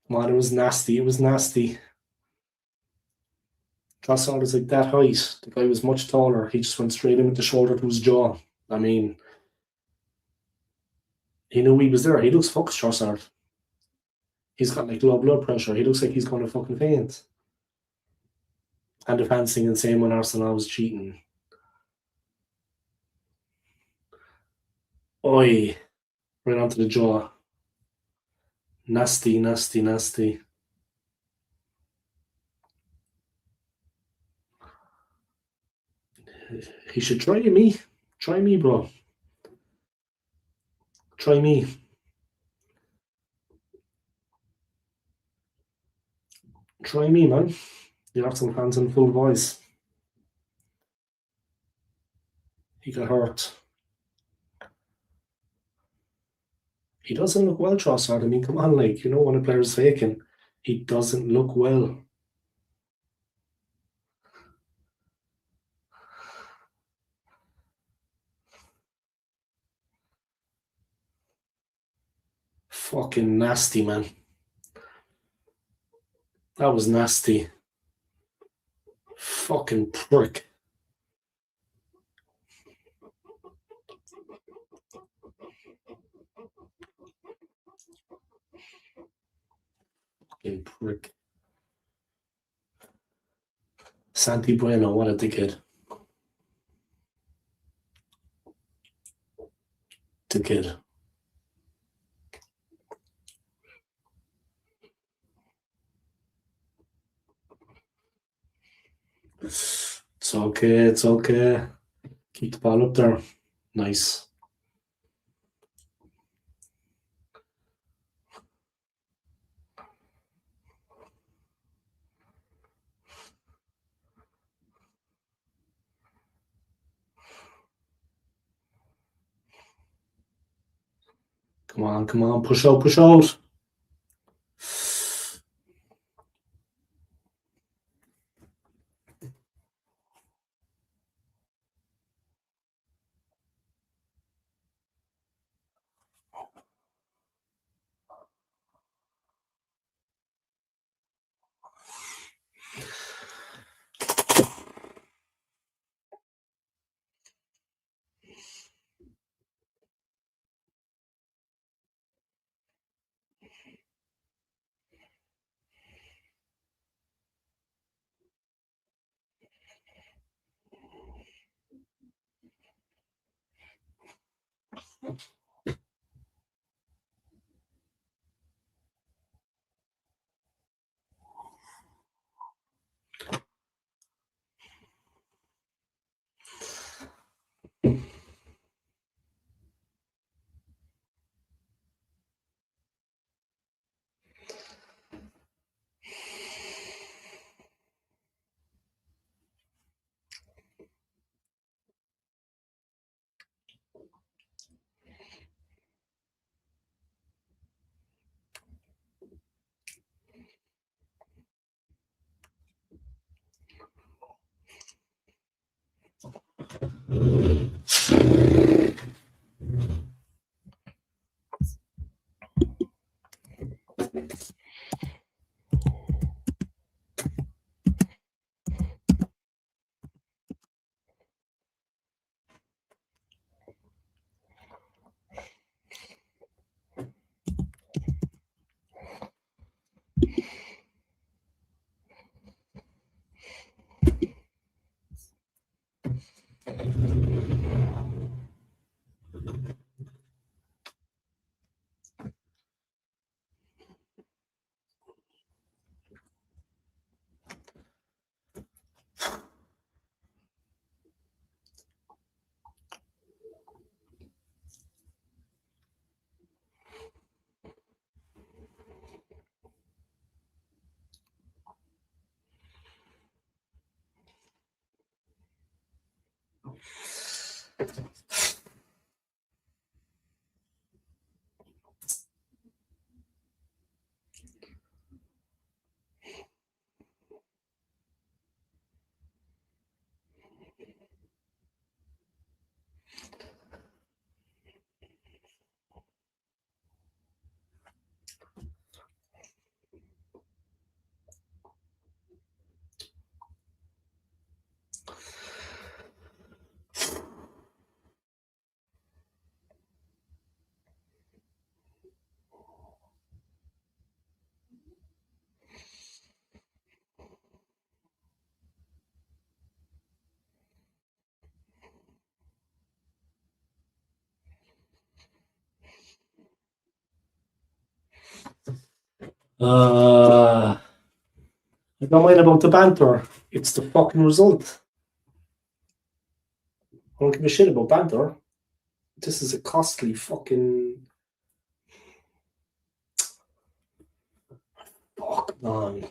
Man, it was nasty. It was nasty. Trossard was like that height. The guy was much taller. He just went straight in with the shoulder to his jaw. I mean, he knew he was there. He looks fucked, Trossard. He's got like low blood pressure. He looks like he's going to fucking faint. And the fans singing saying when Arsenal was cheating. Oi. Right onto the jaw. Nasty, nasty, nasty. He should try me. Try me, bro. Try me. Try me, man. You have some fans in full voice. He got hurt. He doesn't look well, Trossard. I mean, come on, like, you know when a player's faking. He doesn't look well. Fucking nasty, man. That was nasty. Fucking prick. Fucking prick. Santi Bueno, what a dickhead. Dickhead. It's okay, it's okay. Keep the ball up there. Nice. Come on, push out, push out. I don't mind about the banter. It's the fucking result. I don't give a shit about banter. This is a costly fucking. Fuck man.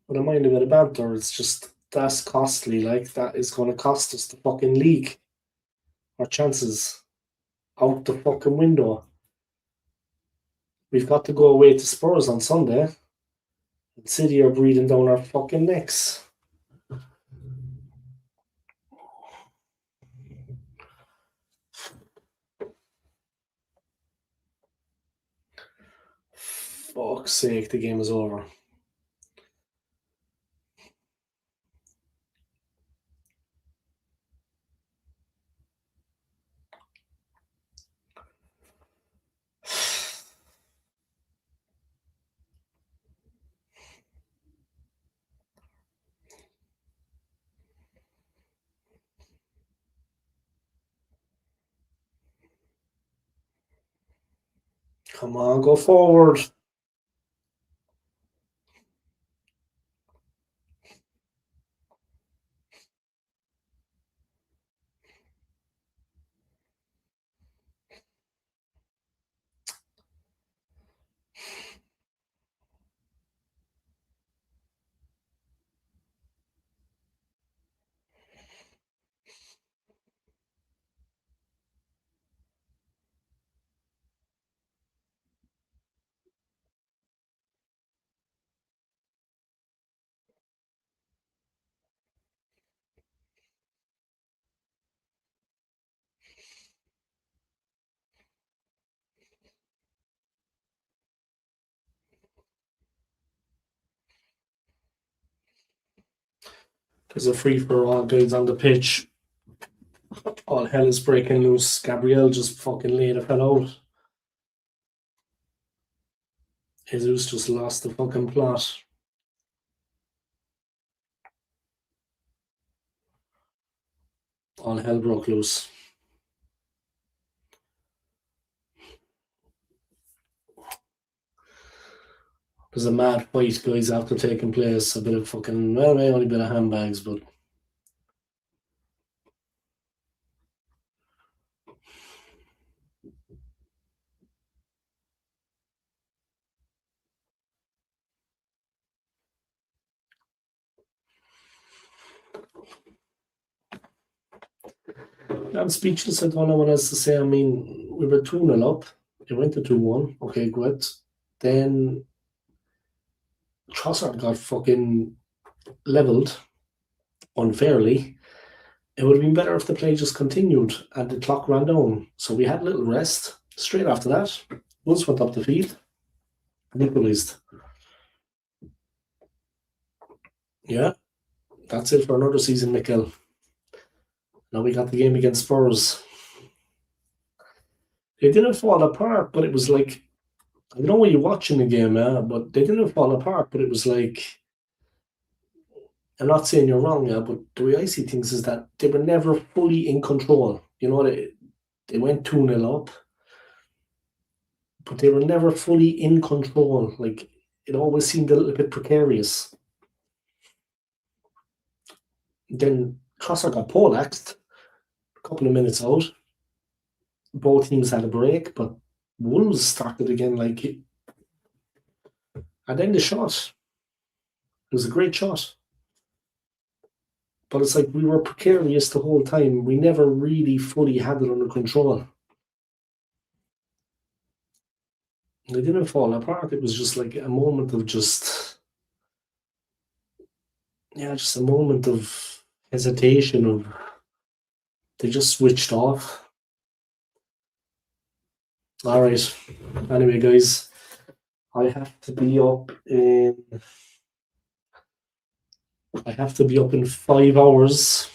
What I mind about the banter, it's just that's costly. Like that is going to cost us the fucking league. Our chances out the fucking window. We've got to go away to Spurs on Sunday. And City are breathing down our fucking necks. Fuck's sake, the game is over. Come on, go forward. There's a free for all guys on the pitch. All hell is breaking loose. Gabriel just fucking laid a fell out. Jesus just lost the fucking plot. All hell broke loose. There's a mad fight, guys, after taking place. A bit of fucking, well, maybe only a bit of handbags, but I'm speechless. I don't know what else to say. I mean, we were 2-0 up. It went to 2-1. Okay, good. Then Trossard got fucking leveled unfairly. It would have been better if the play just continued and the clock ran down. So we had a little rest. Straight after that, Wolves went up the field and equalised. Yeah, that's it for another season, Mikel. Now we got the game against Spurs. They didn't fall apart, but it was like, I don't know when you're watching the game, but they didn't fall apart, but it was like, I'm not saying you're wrong, but the way I see things is that they were never fully in control. You know, they went 2-0 up, but they were never fully in control. Like, it always seemed a little bit precarious. Then Trossard got poleaxed a couple of minutes out. Both teams had a break, but Wolves started again like it. And then the shot. It was a great shot. But it's like we were precarious the whole time. We never really fully had it under control. They didn't fall apart. It was just like a moment of just a moment of hesitation. Of they just switched off. All right. Anyway, guys, I have to be up in 5 hours.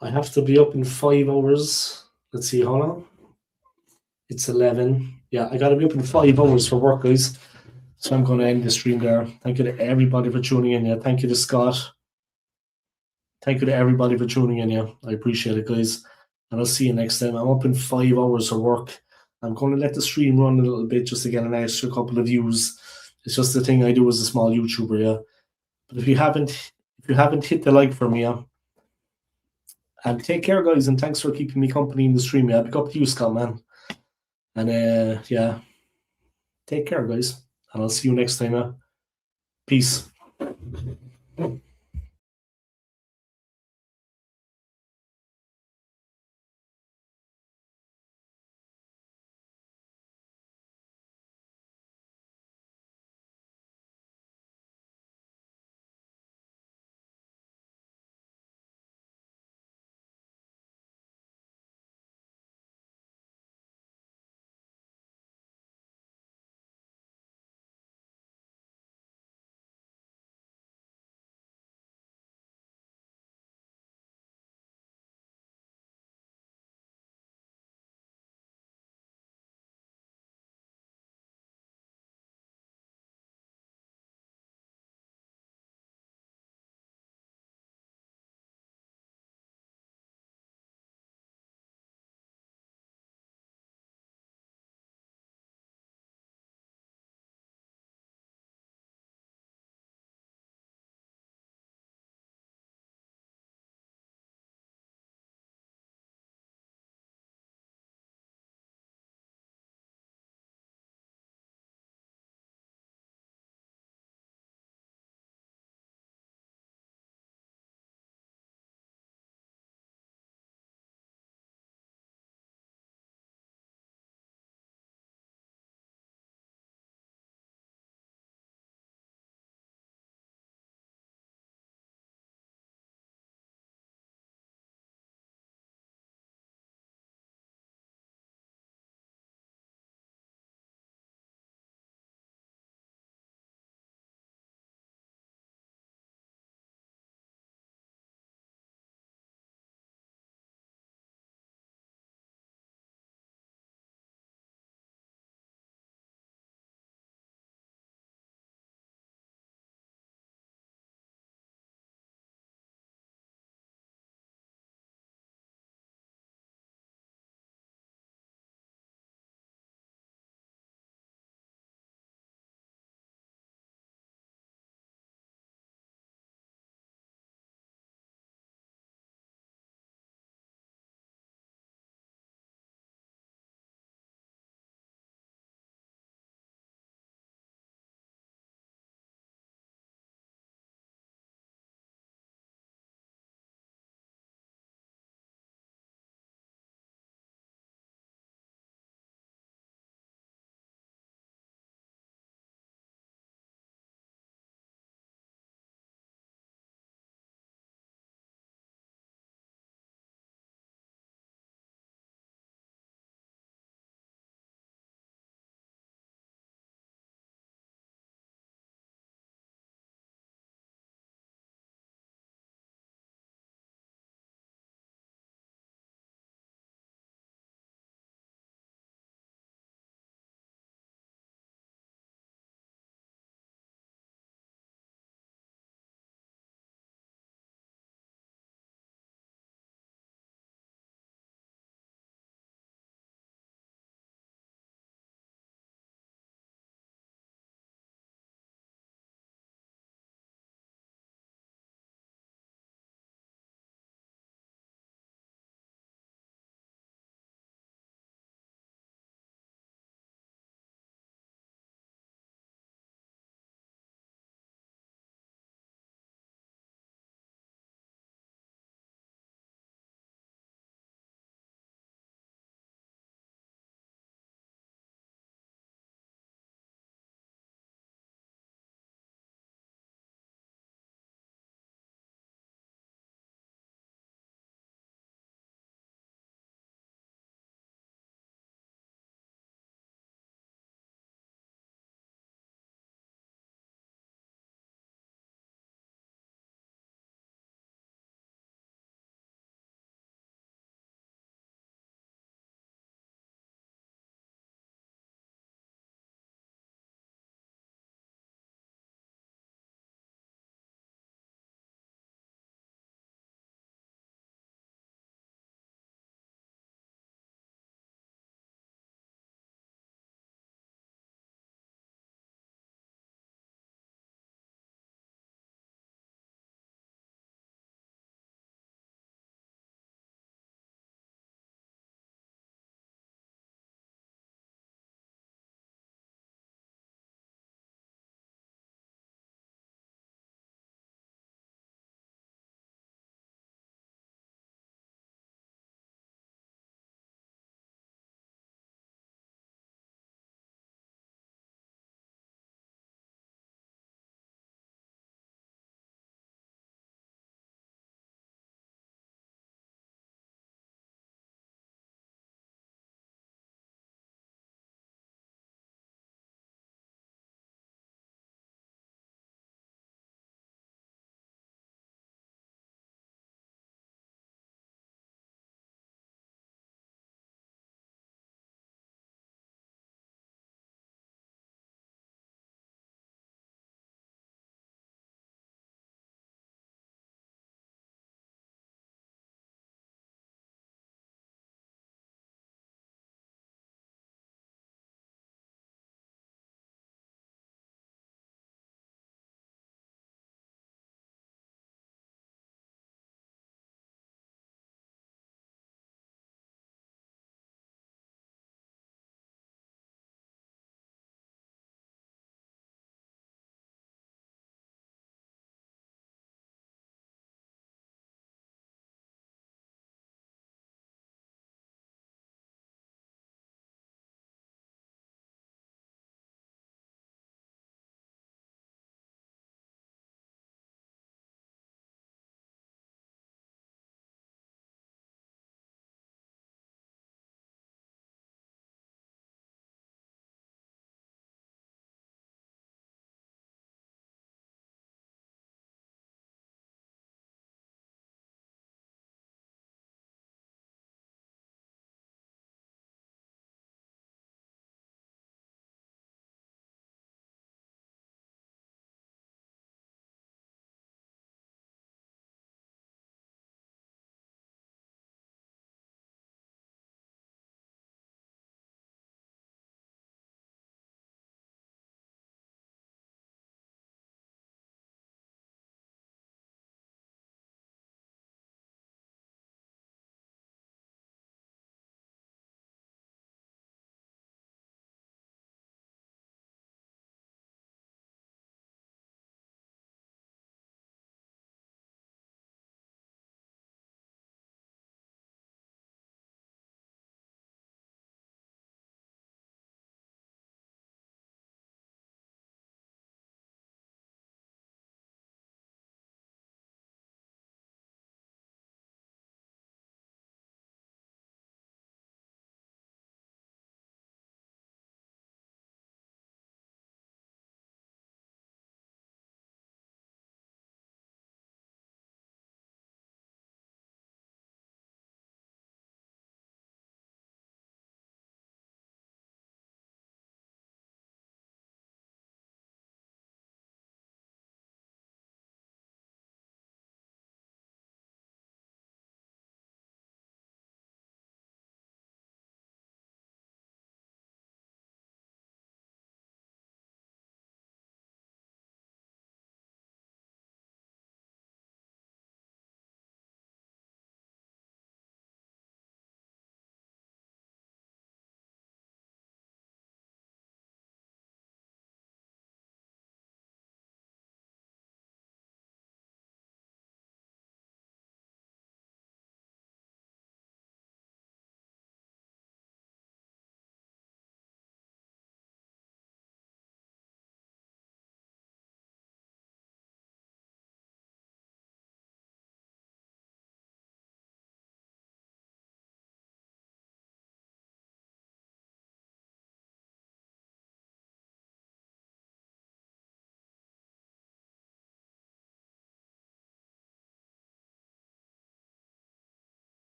I have to be up in 5 hours. Let's see, hold on. It's 11. Yeah, I got to be up in 5 hours for work, guys. So I'm going to end the stream there. Thank you to everybody for tuning in. Yeah, thank you to Scott. Thank you to everybody for tuning in. Yeah, I appreciate it, guys. And I'll see you next time. I'm up in 5 hours for work. I'm going to let the stream run a little bit just to get an extra couple of views. It's just the thing I do as a small YouTuber, yeah. But if you haven't hit the like for me, yeah. And take care, guys, and thanks for keeping me company in the stream. Yeah, pick up to you, Scott, man. And yeah, take care, guys, and I'll see you next time. Peace.